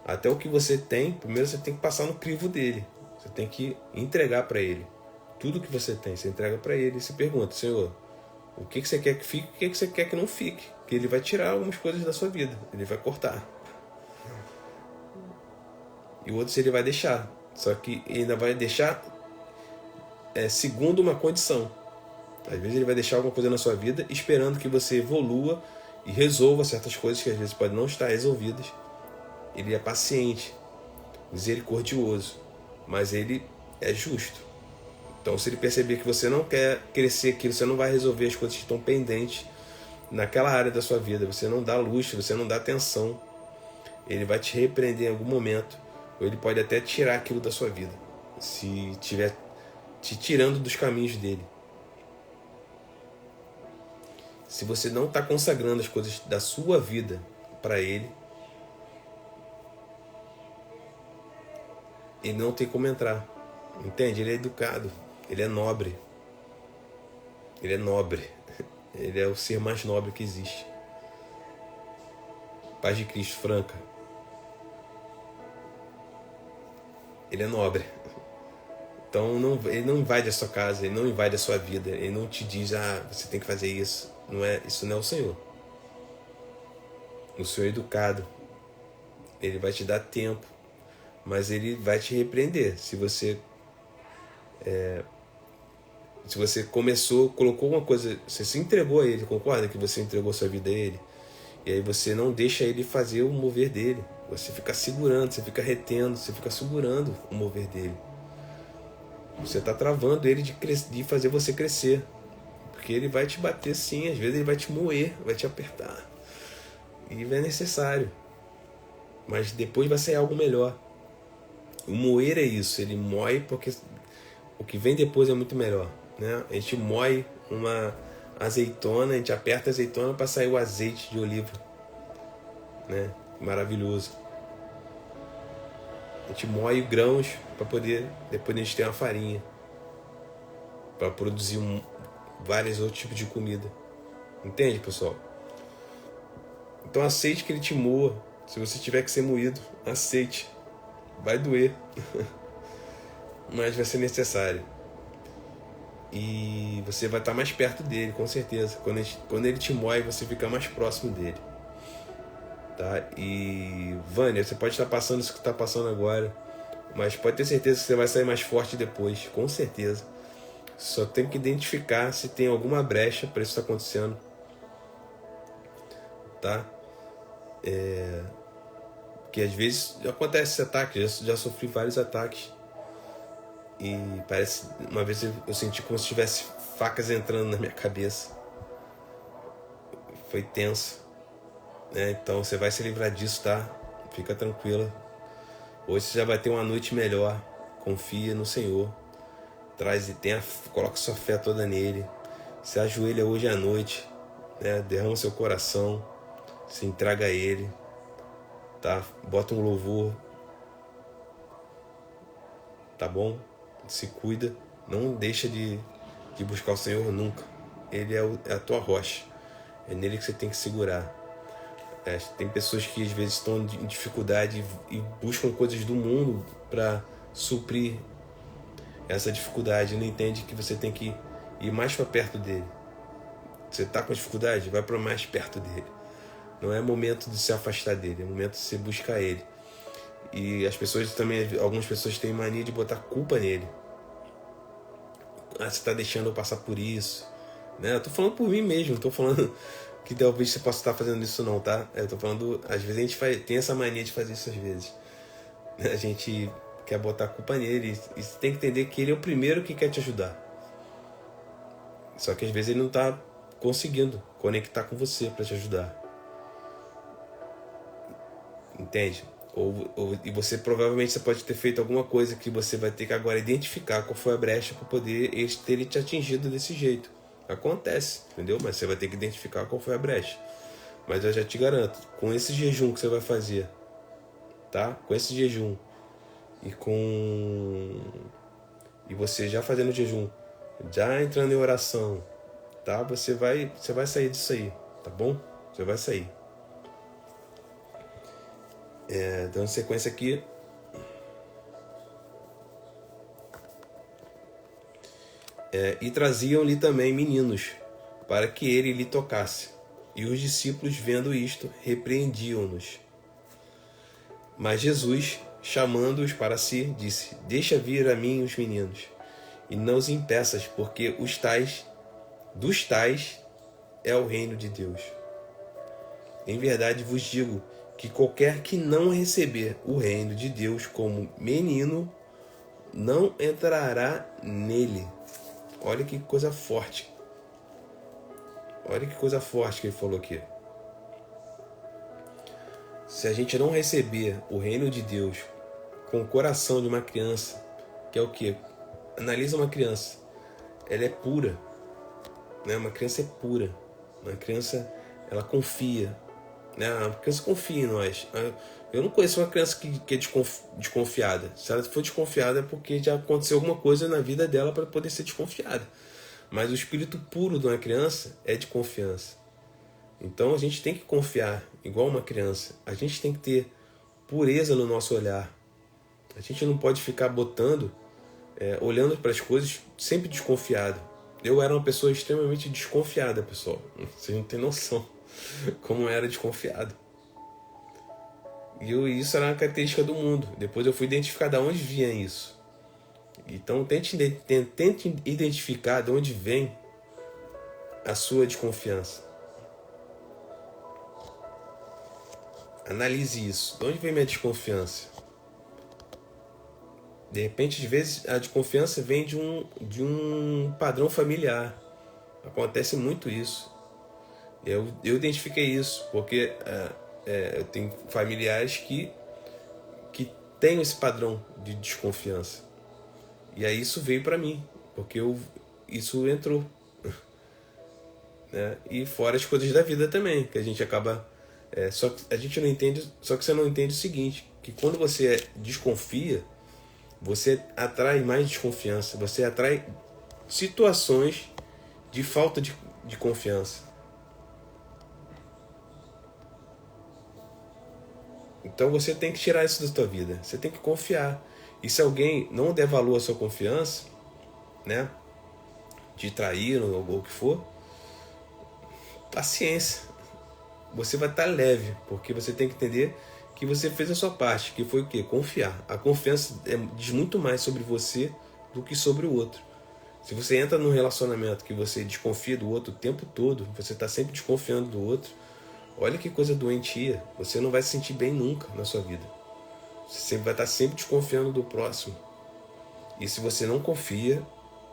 Até o que você tem, primeiro você tem que passar no crivo dele. Você tem que entregar para ele. Tudo que você tem, você entrega para ele e se pergunta: Senhor, o que você quer que fique, o que você quer que não fique? Que ele vai tirar algumas coisas da sua vida. Ele vai cortar. E o outro ele vai deixar. Só que ele ainda vai deixar segundo uma condição. Às vezes ele vai deixar alguma coisa na sua vida esperando que você evolua e resolva certas coisas que às vezes podem não estar resolvidas. Ele é paciente, misericordioso, mas ele é justo. Então, se ele perceber que você não quer crescer, que você não vai resolver as coisas que estão pendentes naquela área da sua vida, você não dá luxo, você não dá atenção, ele vai te repreender em algum momento, ou ele pode até tirar aquilo da sua vida, se estiver te tirando dos caminhos dele. Se você não está consagrando as coisas da sua vida para ele, ele não tem como entrar. Entende? Ele é educado. Ele é nobre. Ele é nobre. Ele é o ser mais nobre que existe. Paz de Cristo, Franca. Ele é nobre. Então ele não invade a sua casa, ele não invade a sua vida, ele não te diz, você tem que fazer isso. Isso não é o Senhor. O Senhor é educado. Ele vai te dar tempo, mas ele vai te repreender. Se você colocou uma coisa, você se entregou a ele, concorda que você entregou sua vida a ele? E aí você não deixa ele fazer o mover dele. Você fica segurando, você fica retendo, você fica segurando o mover dele. Você está travando ele de fazer você crescer. Porque ele vai te bater sim, às vezes ele vai te moer, vai te apertar. E é necessário. Mas depois vai sair algo melhor. O moer é isso, ele moe porque o que vem depois é muito melhor. Né? A gente moe uma azeitona, a gente aperta a azeitona para sair o azeite de oliva. Né? Maravilhoso. A gente moe grãos para poder, depois a gente ter uma farinha. Para produzir vários outros tipos de comida. Entende, pessoal? Então aceite que ele te moa. Se você tiver que ser moído, aceite. Vai doer. Mas vai ser necessário. E você vai estar mais perto dele, com certeza. Quando ele te moe, você fica mais próximo dele. Tá? E Vânia, você pode estar passando isso que está passando agora, mas pode ter certeza que você vai sair mais forte depois, com certeza. Só tem que identificar se tem alguma brecha para isso estar acontecendo. Tá? Porque às vezes acontece esse ataque, já sofri vários ataques. E parece, uma vez eu senti como se tivesse facas entrando na minha cabeça. Foi tenso. Então você vai se livrar disso, tá? Fica tranquila. Hoje você já vai ter uma noite melhor. Confia no Senhor. Coloca sua fé toda nele. Se ajoelha hoje à noite, né? Derrama seu coração. Se entrega a ele, tá? Bota um louvor. Tá bom? Se cuida. Não deixa de buscar o Senhor nunca. Ele é a tua rocha. É nele que você tem que segurar. Tem pessoas que às vezes estão em dificuldade e buscam coisas do mundo para suprir essa dificuldade. Não entende que você tem que ir mais para perto dele. Você está com dificuldade? Vai para mais perto dele. Não é momento de se afastar dele, é momento de você buscar ele. E as pessoas também, algumas pessoas têm mania de botar culpa nele. Você está deixando eu passar por isso. Né? Eu tô falando por mim mesmo, não tô falando que talvez você possa estar fazendo isso não, tá? Eu tô falando, às vezes a gente tem essa mania de fazer isso às vezes. A gente quer botar a culpa nele e você tem que entender que ele é o primeiro que quer te ajudar. Só que às vezes ele não tá conseguindo conectar com você para te ajudar. Entende? E você provavelmente pode ter feito alguma coisa que você vai ter que agora identificar qual foi a brecha para poder ele te atingido desse jeito. Acontece, entendeu? Mas você vai ter que identificar qual foi a brecha. Mas eu já te garanto, com esse jejum que você vai fazer, tá? Com esse jejum e você já fazendo jejum, já entrando em oração, tá? Você vai sair disso aí, tá bom? Você vai sair. Dando sequência aqui. E traziam-lhe também meninos, para que ele lhe tocasse. E os discípulos, vendo isto, repreendiam-nos. Mas Jesus, chamando-os para si, disse: Deixa vir a mim os meninos, e não os impeças, porque dos tais é o reino de Deus. Em verdade vos digo que qualquer que não receber o reino de Deus como menino, não entrará nele. Olha que coisa forte. Olha que coisa forte que ele falou aqui. Se a gente não receber o reino de Deus com o coração de uma criança, que é o quê? Analisa uma criança. Ela é pura. Né? Uma criança é pura. Uma criança, ela confia. Né? A criança confia em nós. Eu não conheço uma criança que é desconfiada. Se ela for desconfiada é porque já aconteceu alguma coisa na vida dela para poder ser desconfiada. Mas o espírito puro de uma criança é de confiança. Então a gente tem que confiar, igual uma criança. A gente tem que ter pureza no nosso olhar. A gente não pode ficar olhando para as coisas sempre desconfiado. Eu era uma pessoa extremamente desconfiada, pessoal. Vocês não têm noção como eu era desconfiado. E isso era uma característica do mundo. Depois eu fui identificar de onde vinha isso. Então tente identificar de onde vem a sua desconfiança. Analise isso. De onde vem minha desconfiança? De repente, às vezes, a desconfiança vem de um padrão familiar. Acontece muito isso. Eu identifiquei isso, porque eu tenho familiares que têm esse padrão de desconfiança. E aí isso veio para mim, porque isso entrou. Né? E fora as coisas da vida também, que a gente acaba... só que a gente não entende, só que você não entende o seguinte, que quando você desconfia, você atrai mais desconfiança, você atrai situações de falta de confiança. Então você tem que tirar isso da sua vida, você tem que confiar. E se alguém não der valor à sua confiança, né, de trair ou o que for, paciência. Você vai estar leve, porque você tem que entender que você fez a sua parte, que foi o quê? Confiar. A confiança diz muito mais sobre você do que sobre o outro. Se você entra num relacionamento que você desconfia do outro o tempo todo, você está sempre desconfiando do outro, olha que coisa doentia. Você não vai se sentir bem nunca na sua vida. Você sempre vai estar sempre desconfiando do próximo. E se você não confia,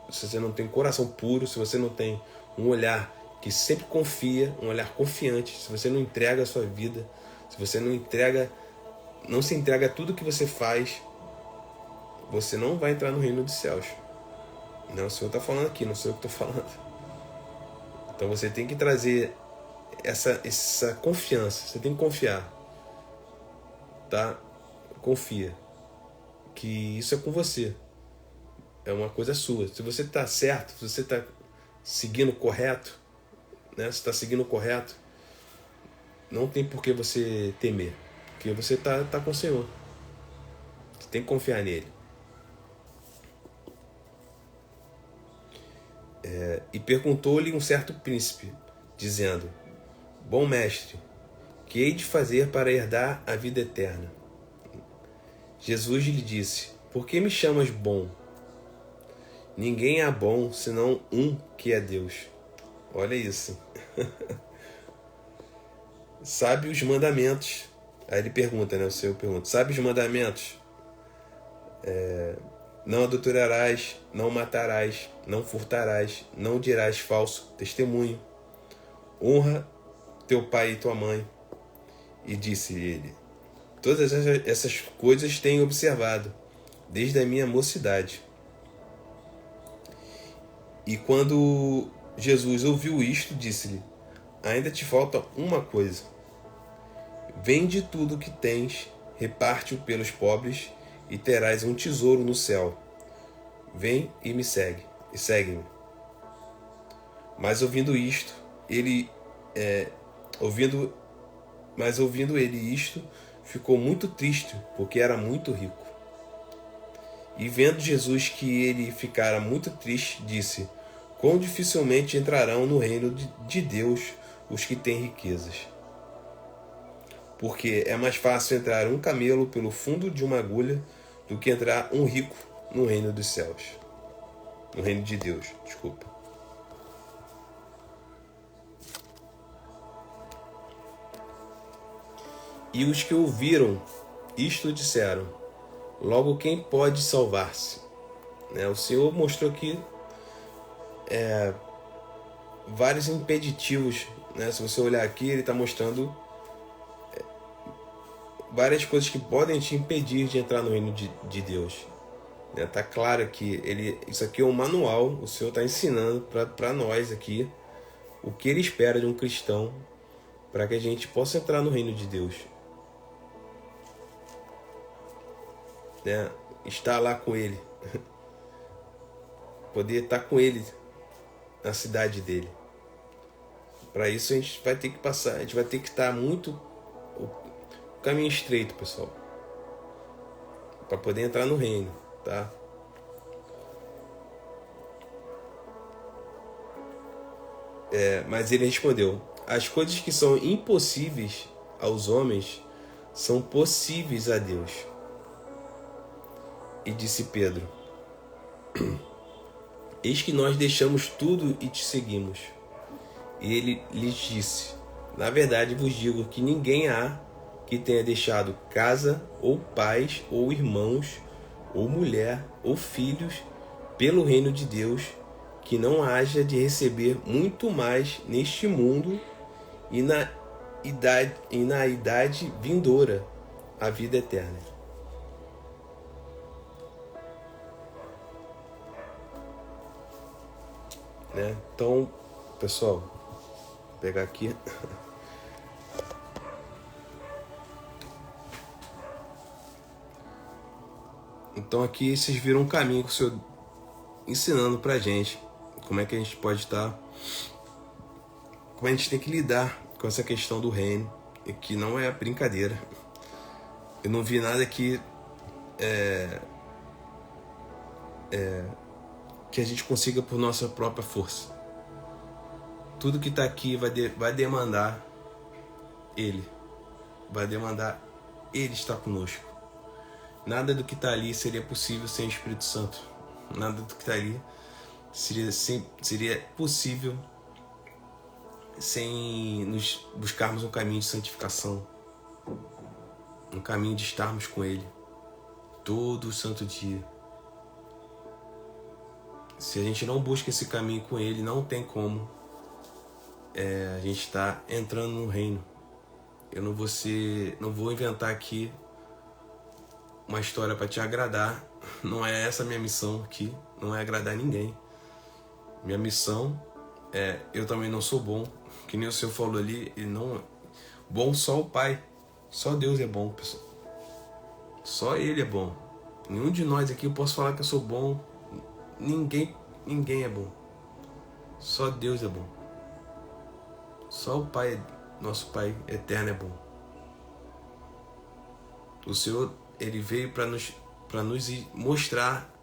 se você não tem coração puro, se você não tem um olhar que sempre confia, um olhar confiante, se você não entrega a sua vida, se você não se entrega a tudo que você faz, você não vai entrar no reino dos céus. Não, o Senhor está falando aqui, não sou eu que estou falando. Então você tem que trazer essa confiança, você tem que confiar. Tá? Confia. Que isso é com você. É uma coisa sua. Se você está certo, se você está seguindo correto, né? Se está seguindo correto, não tem por que você temer. Porque você tá com o Senhor. Você tem que confiar nele. E perguntou-lhe um certo príncipe, dizendo: Bom mestre, que hei de fazer para herdar a vida eterna? Jesus lhe disse: Por que me chamas bom? Ninguém há bom senão um que é Deus. Olha isso. Sabe os mandamentos. Aí ele pergunta, né? O Senhor pergunta: Sabe os mandamentos? Não adulterarás, não matarás, não furtarás, não dirás falso testemunho. Honra teu pai e tua mãe. E disse ele: Todas essas coisas tenho observado desde a minha mocidade. E quando Jesus ouviu isto, disse-lhe: Ainda te falta uma coisa. Vende tudo o que tens, reparte-o pelos pobres, e terás um tesouro no céu. Vem e me segue, e segue-me. Mas ouvindo ele isto, ficou muito triste, porque era muito rico. E vendo Jesus que ele ficara muito triste, disse: Quão dificilmente entrarão no reino de Deus os que têm riquezas. Porque é mais fácil entrar um camelo pelo fundo de uma agulha do que entrar um rico no reino dos céus. No reino de Deus, desculpa. E os que ouviram isto disseram: Logo quem pode salvar-se? O Senhor mostrou aqui vários impeditivos. Se você olhar aqui, ele está mostrando várias coisas que podem te impedir de entrar no reino de Deus. Está claro que isso aqui é um manual. O Senhor está ensinando para nós aqui o que Ele espera de um cristão para que a gente possa entrar no reino de Deus. Estar lá com Ele. Poder estar com Ele na cidade dele. Para isso a gente vai ter que passar, a gente vai ter que estar muito o caminho estreito, pessoal, para poder entrar no reino, tá? Mas ele respondeu: as coisas que são impossíveis aos homens são possíveis a Deus. E disse Pedro: eis que nós deixamos tudo e te seguimos. E ele lhes disse: na verdade vos digo que ninguém há que tenha deixado casa, ou pais, ou irmãos, ou mulher, ou filhos, pelo reino de Deus, que não haja de receber muito mais neste mundo e na idade vindoura a vida eterna. Né? Então, pessoal, vou pegar aqui. Então aqui vocês viram um caminho que o Senhor ensinando pra gente como é que a gente pode estar, como a gente tem que lidar com essa questão do reino, e que não é brincadeira. Eu não vi nada que que a gente consiga por nossa própria força. Tudo que está aqui vai demandar Ele. Vai demandar Ele estar conosco. Nada do que está ali seria possível sem o Espírito Santo. Nada do que está ali seria possível sem nos buscarmos um caminho de santificação. Um caminho de estarmos com Ele todo o santo dia. Se a gente não busca esse caminho com Ele, não tem como a gente estar entrando no reino. Eu não vou inventar aqui uma história para te agradar. Não é essa a minha missão aqui. Não é agradar ninguém. Minha missão eu também não sou bom. Que nem o Senhor falou ali, e não bom só o Pai. Só Deus é bom, pessoal. Só Ele é bom. Nenhum de nós aqui eu posso falar que eu sou bom. Ninguém é bom. Só Deus é bom. Só o Pai, nosso Pai eterno, é bom. O Senhor, Ele veio para nos mostrar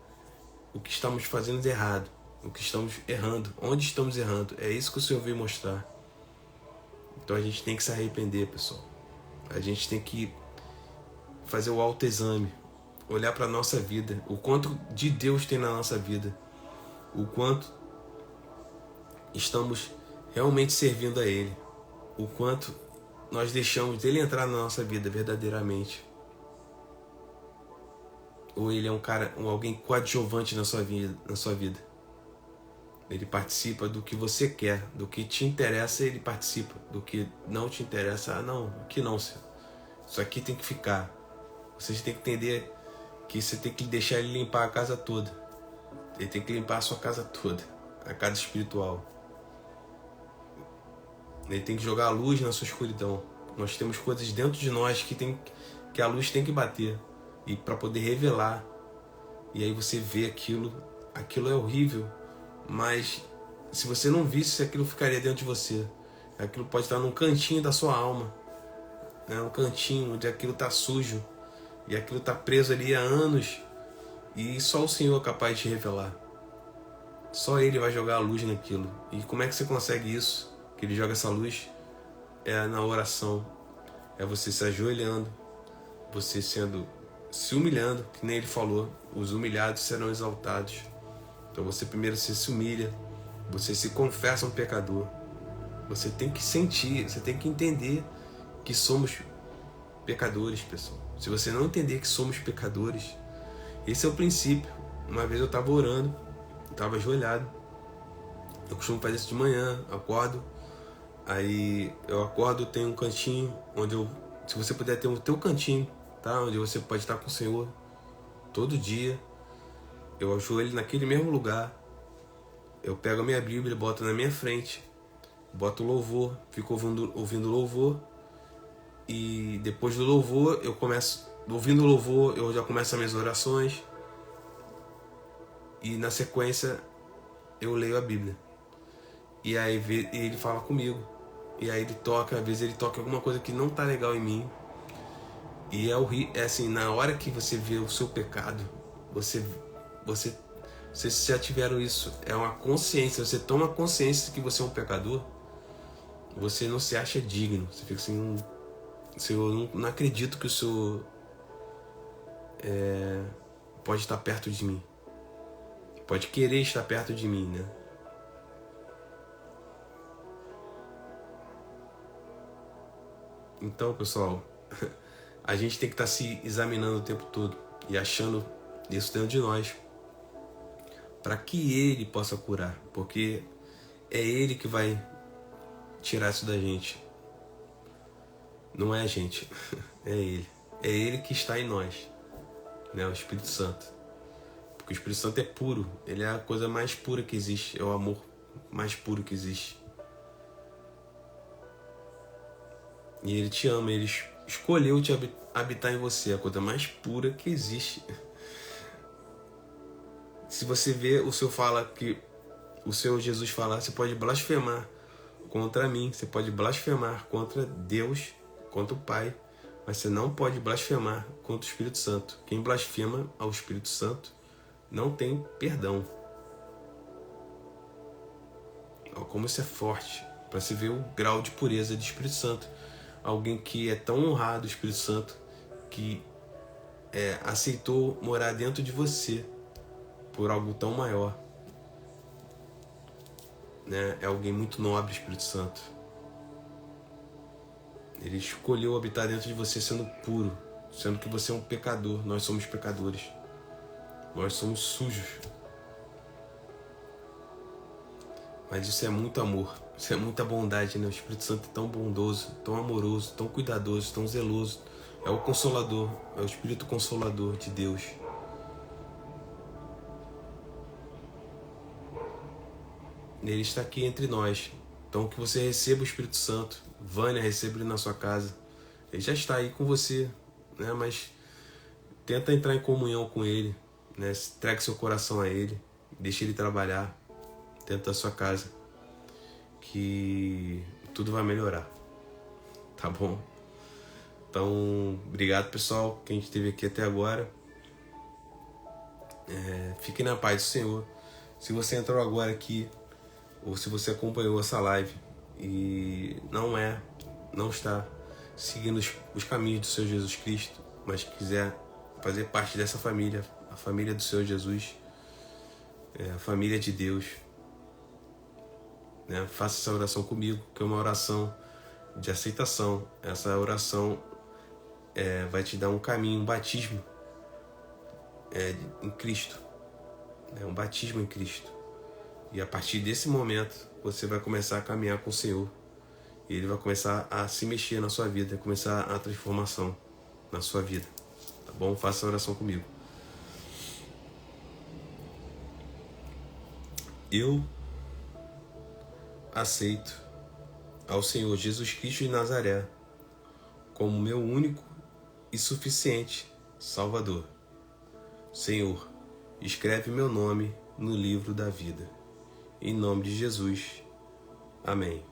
o que estamos fazendo de errado, o que estamos errando, onde estamos errando. É isso que o Senhor veio mostrar. Então a gente tem que se arrepender, pessoal. A gente tem que fazer o autoexame, olhar para a nossa vida, o quanto de Deus tem na nossa vida, o quanto estamos realmente servindo a Ele, o quanto nós deixamos dele entrar na nossa vida verdadeiramente. Ou Ele é alguém coadjuvante na sua vida. Ele participa do que você quer, do que te interessa, Ele participa. Do que não te interessa, não, aqui não, Senhor. Isso aqui tem que ficar. Vocês têm que entender que você tem que deixar Ele limpar a casa toda. Ele tem que limpar a sua casa toda, a casa espiritual. Ele tem que jogar a luz na sua escuridão. Nós temos coisas dentro de nós que a luz tem que bater, e para poder revelar. E aí você vê aquilo é horrível, mas se você não visse, aquilo ficaria dentro de você. Aquilo pode estar num cantinho da sua alma, né? Um cantinho onde aquilo está sujo, e aquilo está preso ali há anos, e só o Senhor é capaz de revelar. Só Ele vai jogar a luz naquilo. E como é que você consegue isso? Que Ele joga essa luz? É na oração. É você se ajoelhando, você se humilhando, que nem Ele falou, os humilhados serão exaltados. Então você primeiro se humilha, você se confessa um pecador. Você tem que sentir, você tem que entender que somos pecadores, pessoal. Se você não entender que somos pecadores, esse é o princípio. Uma vez eu estava orando, estava ajoelhado. Eu costumo fazer isso de manhã, acordo. Aí eu acordo, tenho um cantinho onde se você puder ter o teu cantinho, tá? Onde você pode estar com o Senhor todo dia. Eu ajoelho naquele mesmo lugar. Eu pego a minha Bíblia, boto na minha frente, boto louvor, fico ouvindo louvor. E depois do louvor, ouvindo o louvor, eu já começo as minhas orações. E na sequência, eu leio a Bíblia. E aí ele fala comigo. E aí ele toca, às vezes ele toca alguma coisa que não tá legal em mim. E é assim, na hora que você vê o seu pecado, vocês já tiveram isso, é uma consciência, você toma consciência de que você é um pecador, você não se acha digno, você fica assim, eu não acredito que o Senhor pode estar perto de mim, pode querer estar perto de mim, né? Então, pessoal, a gente tem que estar se examinando o tempo todo e achando isso dentro de nós, para que Ele possa curar, porque é Ele que vai tirar isso da gente. Não é a gente, é Ele. É Ele que está em nós, né? O Espírito Santo. Porque o Espírito Santo é puro, ele é a coisa mais pura que existe, é o amor mais puro que existe. E Ele te ama, Ele escolheu te habitar em você, a coisa mais pura que existe. Se você vê, o Senhor Jesus fala, você pode blasfemar contra mim, você pode blasfemar contra Deus, contra o Pai, mas você não pode blasfemar contra o Espírito Santo. Quem blasfema ao Espírito Santo não tem perdão. Como isso é forte, para se ver o grau de pureza do Espírito Santo. Alguém que é tão honrado, o Espírito Santo, que aceitou morar dentro de você por algo tão maior, né? É alguém muito nobre, o Espírito Santo. Ele escolheu habitar dentro de você sendo puro, sendo que você é um pecador. Nós somos pecadores, nós somos sujos, mas isso é muito amor, isso é muita bondade, né? O Espírito Santo é tão bondoso, tão amoroso, tão cuidadoso, tão zeloso. É o Consolador, é o Espírito Consolador de Deus. Ele está aqui entre nós. Então que você receba o Espírito Santo. Vânia, receba ele na sua casa. Ele já está aí com você, né? Mas tenta entrar em comunhão com ele, né? Entregue seu coração a ele, deixe ele trabalhar dentro da sua casa, que tudo vai melhorar, tá bom? Então, obrigado, pessoal, quem esteve aqui até agora. Fique na paz do Senhor. Se você entrou agora aqui, ou se você acompanhou essa live e não está seguindo os caminhos do Senhor Jesus Cristo, mas quiser fazer parte dessa família, a família do Senhor Jesus, a família de Deus, né? Faça essa oração comigo, que é uma oração de aceitação. Essa oração vai te dar um caminho, um batismo em Cristo, um batismo em Cristo. E a partir desse momento, você vai começar a caminhar com o Senhor. E Ele vai começar a se mexer na sua vida, começar a transformação na sua vida. Tá bom? Faça a oração comigo. Eu aceito ao Senhor Jesus Cristo de Nazaré como meu único e suficiente Salvador. Senhor, escreve meu nome no livro da vida. Em nome de Jesus. Amém.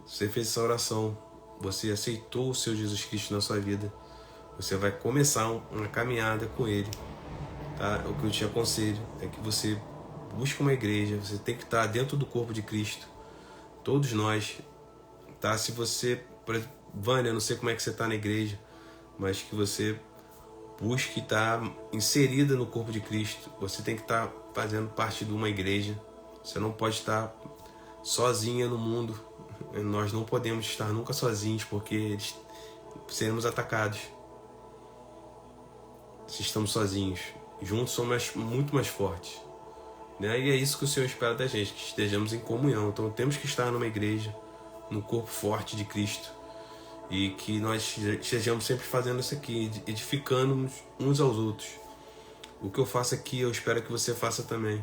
Você fez essa oração, você aceitou o Senhor Jesus Cristo na sua vida, você vai começar uma caminhada com Ele, tá? O que eu te aconselho é que você busque uma igreja, você tem que estar dentro do corpo de Cristo, todos nós, tá? Se você, Vânia, eu não sei como é que você está na igreja, mas que você busque estar inserida no corpo de Cristo. Você tem que estar fazendo parte de uma igreja. Você não pode estar sozinha no mundo. Nós não podemos estar nunca sozinhos, porque seremos atacados se estamos sozinhos. Juntos somos muito mais fortes, né? E é isso que o Senhor espera da gente, que estejamos em comunhão. Então temos que estar numa igreja, no corpo forte de Cristo, e que nós estejamos sempre fazendo isso aqui, edificando uns aos outros. O que eu faço aqui, eu espero que você faça também.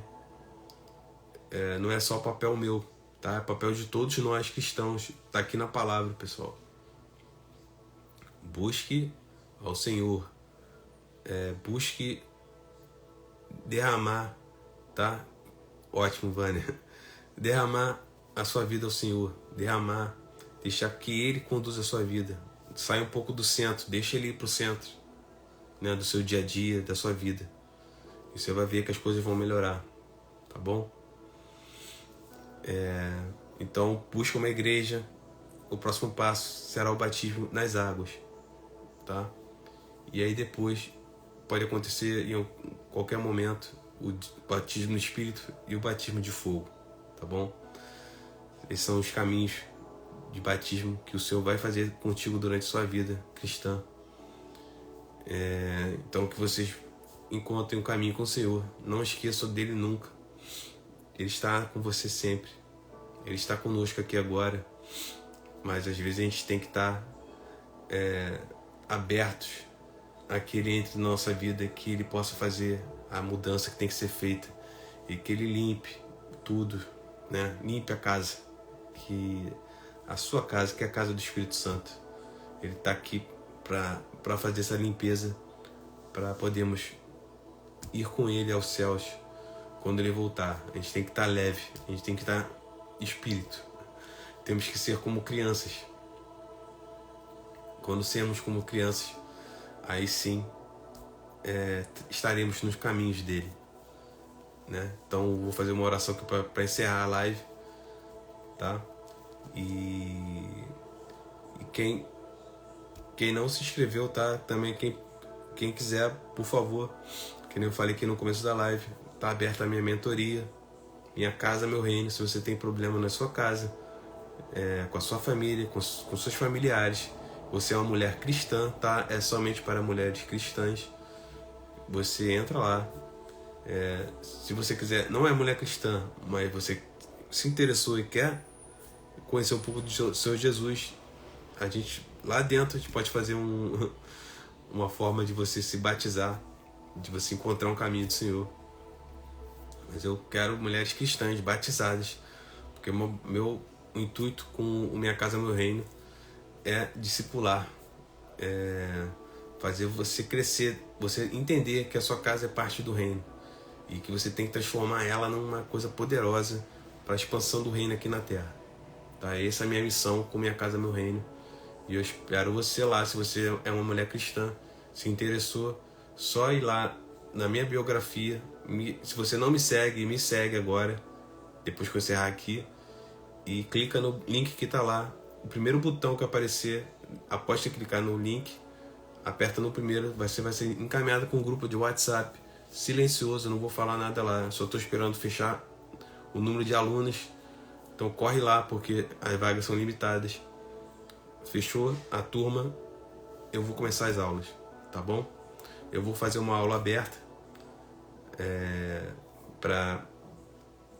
Não é só papel meu, tá? É papel de todos nós cristãos. Tá aqui na palavra, pessoal. Busque ao Senhor. Busque derramar, tá? Ótimo, Vânia. derramar a sua vida ao Senhor, deixar que Ele conduza a sua vida. Sai um pouco do centro, deixa Ele ir para o centro, né, do seu dia a dia, da sua vida. E você vai ver que as coisas vão melhorar, tá bom? Então, busca uma igreja. O próximo passo será o batismo nas águas, tá? E aí depois pode acontecer em qualquer momento o batismo no Espírito e o batismo de fogo, tá bom? Esses são os caminhos de batismo que o Senhor vai fazer contigo durante a sua vida cristã. Então que vocês encontrem um caminho com o Senhor. Não esqueçam dele nunca. Ele está com você sempre. Ele está conosco aqui agora. Mas às vezes a gente tem que estar abertos a que Ele entre na nossa vida, que Ele possa fazer a mudança que tem que ser feita e que Ele limpe tudo, né? Limpe a casa, a sua casa, que é a casa do Espírito Santo. Ele está aqui para fazer essa limpeza, para podermos ir com Ele aos céus quando Ele voltar. A gente tem que estar leve, a gente tem que estar espírito. Temos que ser como crianças. Quando sermos como crianças, aí sim estaremos nos caminhos dele, né? Então vou fazer uma oração aqui para encerrar a live, tá? E quem não se inscreveu, tá? Também quem quiser, por favor, que nem eu falei aqui no começo da live, tá aberta a minha mentoria, Minha Casa Meu Reino. Se você tem problema na sua casa, com a sua família, com seus familiares, você é uma mulher cristã, tá? É somente para mulheres cristãs. Você entra lá. Se você quiser, não é mulher cristã, mas você se interessou e quer conhecer um pouco do seu Jesus, lá dentro a gente pode fazer uma forma de você se batizar, de você encontrar um caminho do Senhor. Mas eu quero mulheres cristãs batizadas, porque o meu intuito com o Minha Casa Meu Reino é discipular, fazer você crescer, você entender que a sua casa é parte do reino e que você tem que transformar ela numa coisa poderosa para a expansão do reino aqui na terra, tá? Essa é a minha missão com Minha Casa Meu Reino, e eu espero você lá. Se você é uma mulher cristã, se interessou, só ir lá na minha biografia. Se você não me segue agora, depois que eu encerrar aqui, e clica no link que está lá. O primeiro botão que aparecer, após você clicar no link, aperta no primeiro, você vai ser encaminhado com um grupo de WhatsApp silencioso. Eu não vou falar nada lá, só estou esperando fechar o número de alunos. Então corre lá, porque as vagas são limitadas. Fechou a turma, eu vou começar as aulas, tá bom? Eu vou fazer uma aula aberta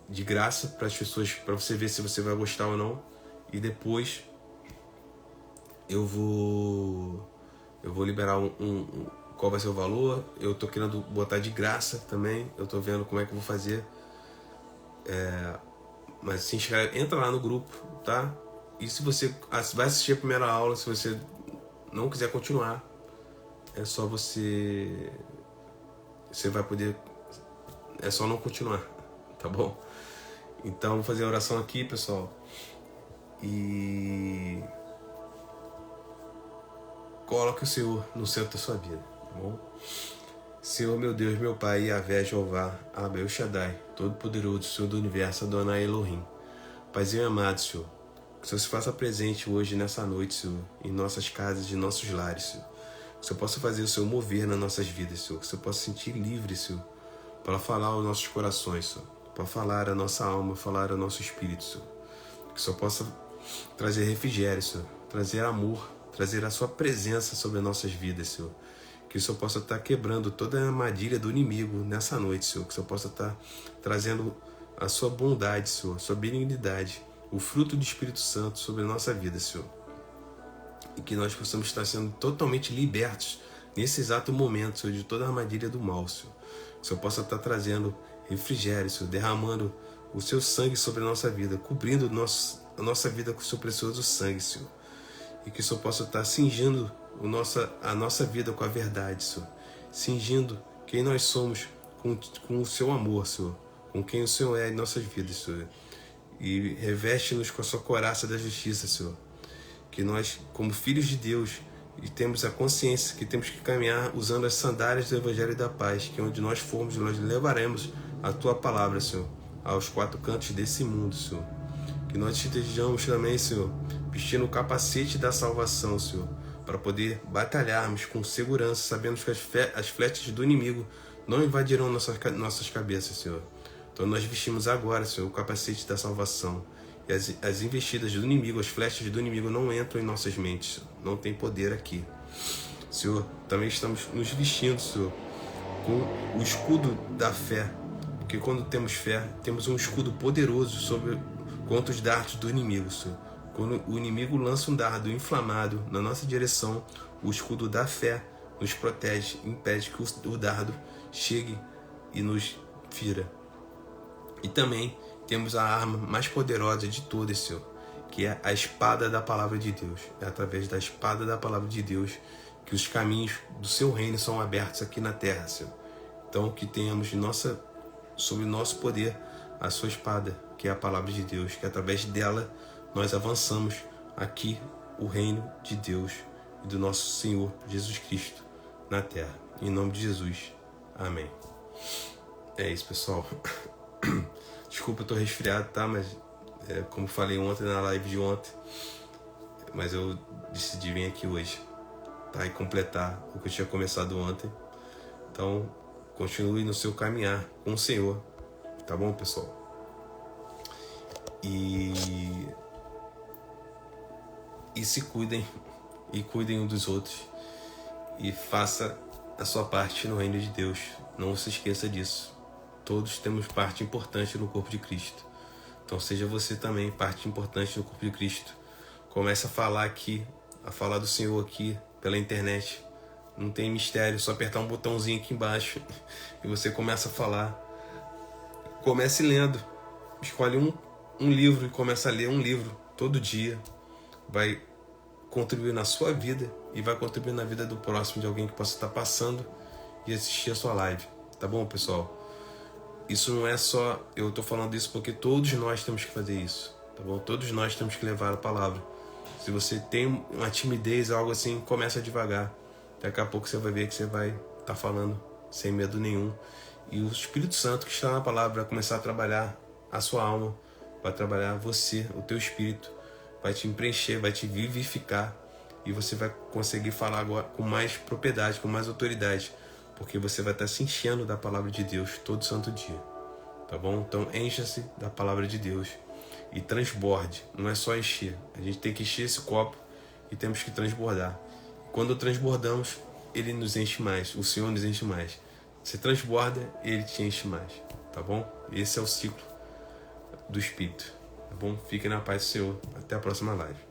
de graça para as pessoas, para você ver se você vai gostar ou não. E depois eu vou liberar qual vai ser o valor. Eu tô querendo botar de graça também. Eu tô vendo como é que eu vou fazer. Mas se inscreve, entra lá no grupo, tá? E se você vai assistir a primeira aula, se você não quiser continuar, é só você vai poder, é só não continuar, tá bom? Então vou fazer a oração aqui, pessoal, e coloque o Senhor no centro da sua vida, tá bom? Senhor, meu Deus, meu Pai, Yahvé, Jeová, Abel Shaddai, Todo-Poderoso, Senhor do Universo, Adonai Elohim, Paizinho amado, Senhor, que o Senhor se faça presente hoje, nessa noite, Senhor, em nossas casas, em nossos lares, Senhor. Que o Senhor possa fazer o Senhor mover nas nossas vidas, Senhor. Que o Senhor possa sentir livre, Senhor, para falar aos nossos corações, Senhor. Para falar a nossa alma, falar ao nosso espírito, Senhor. Que o Senhor possa trazer refrigério, Senhor. Trazer amor, trazer a sua presença sobre as nossas vidas, Senhor. Que o Senhor possa estar quebrando toda a armadilha do inimigo nessa noite, Senhor. Que o Senhor possa estar trazendo a sua bondade, Senhor, a sua benignidade, o fruto do Espírito Santo sobre a nossa vida, Senhor. E que nós possamos estar sendo totalmente libertos nesse exato momento, Senhor, de toda a armadilha do mal, Senhor. Que o Senhor possa estar trazendo refrigério, Senhor, derramando o seu sangue sobre a nossa vida, cobrindo a nossa vida com o seu precioso sangue, Senhor. E que o Senhor possa estar cingindo a nossa vida com a verdade, Senhor. Cingindo quem nós somos com o seu amor, Senhor. Com quem o Senhor é em nossas vidas, Senhor. e reveste-nos com a sua couraça da justiça, Senhor. Que nós, como filhos de Deus, e temos a consciência que temos que caminhar usando as sandálias do Evangelho da Paz, que onde nós formos, nós levaremos a Tua palavra, Senhor, aos quatro cantos desse mundo, Senhor. Que nós estejamos também, Senhor, vestindo o capacete da salvação, Senhor, para poder batalharmos com segurança, sabendo que as flechas do inimigo não invadirão nossas cabeças, Senhor. Então nós vestimos agora, Senhor, o capacete da salvação. E as investidas do inimigo, as flechas do inimigo não entram em nossas mentes, Senhor. Não tem poder aqui. Senhor, também estamos nos vestindo, Senhor, com o escudo da fé. Porque quando temos fé, temos um escudo poderoso contra os dardos do inimigo, Senhor. Quando o inimigo lança um dardo inflamado na nossa direção, o escudo da fé nos protege, impede que o dardo chegue e nos fira. E também temos a arma mais poderosa de todas, Senhor, que é a espada da palavra de Deus. É através da espada da palavra de Deus que os caminhos do seu reino são abertos aqui na terra, Senhor. Então que tenhamos sob nosso poder a sua espada, que é a palavra de Deus, que através dela nós avançamos aqui o reino de Deus e do nosso Senhor Jesus Cristo na terra. Em nome de Jesus. Amém. É isso, pessoal. Desculpa, eu tô resfriado, tá? Mas como falei ontem na live de ontem, mas eu decidi vir aqui hoje, tá? E completar o que eu tinha começado ontem. Então, continue no seu caminhar com o Senhor, tá bom, pessoal? E se cuidem, e cuidem um dos outros, e faça a sua parte no reino de Deus. Não se esqueça disso. Todos temos parte importante no corpo de Cristo. Então seja você também parte importante no corpo de Cristo. Comece a falar aqui, a falar do Senhor aqui pela internet. Não tem mistério, só apertar um botãozinho aqui embaixo e você começa a falar. Comece lendo. Escolhe um livro e começa a ler um livro todo dia. Vai contribuir na sua vida e vai contribuir na vida do próximo, de alguém que possa estar passando e assistir a sua live. Tá bom, pessoal? Isso não é só... Eu estou falando isso porque todos nós temos que fazer isso. Tá bom? Todos nós temos que levar a palavra. Se você tem uma timidez, algo assim, começa devagar. Daqui a pouco você vai ver que você vai estar falando sem medo nenhum. E o Espírito Santo que está na palavra vai começar a trabalhar a sua alma, vai trabalhar você, o teu espírito, vai te preencher, vai te vivificar e você vai conseguir falar agora com mais propriedade, com mais autoridade, porque você vai estar se enchendo da palavra de Deus todo santo dia, tá bom? Então encha-se da palavra de Deus e transborde, não é só encher, a gente tem que encher esse copo e temos que transbordar. Quando transbordamos, Ele nos enche mais, o Senhor nos enche mais. Você transborda, Ele te enche mais, tá bom? Esse é o ciclo do Espírito, tá bom? Fiquem na paz do Senhor. Até a próxima live.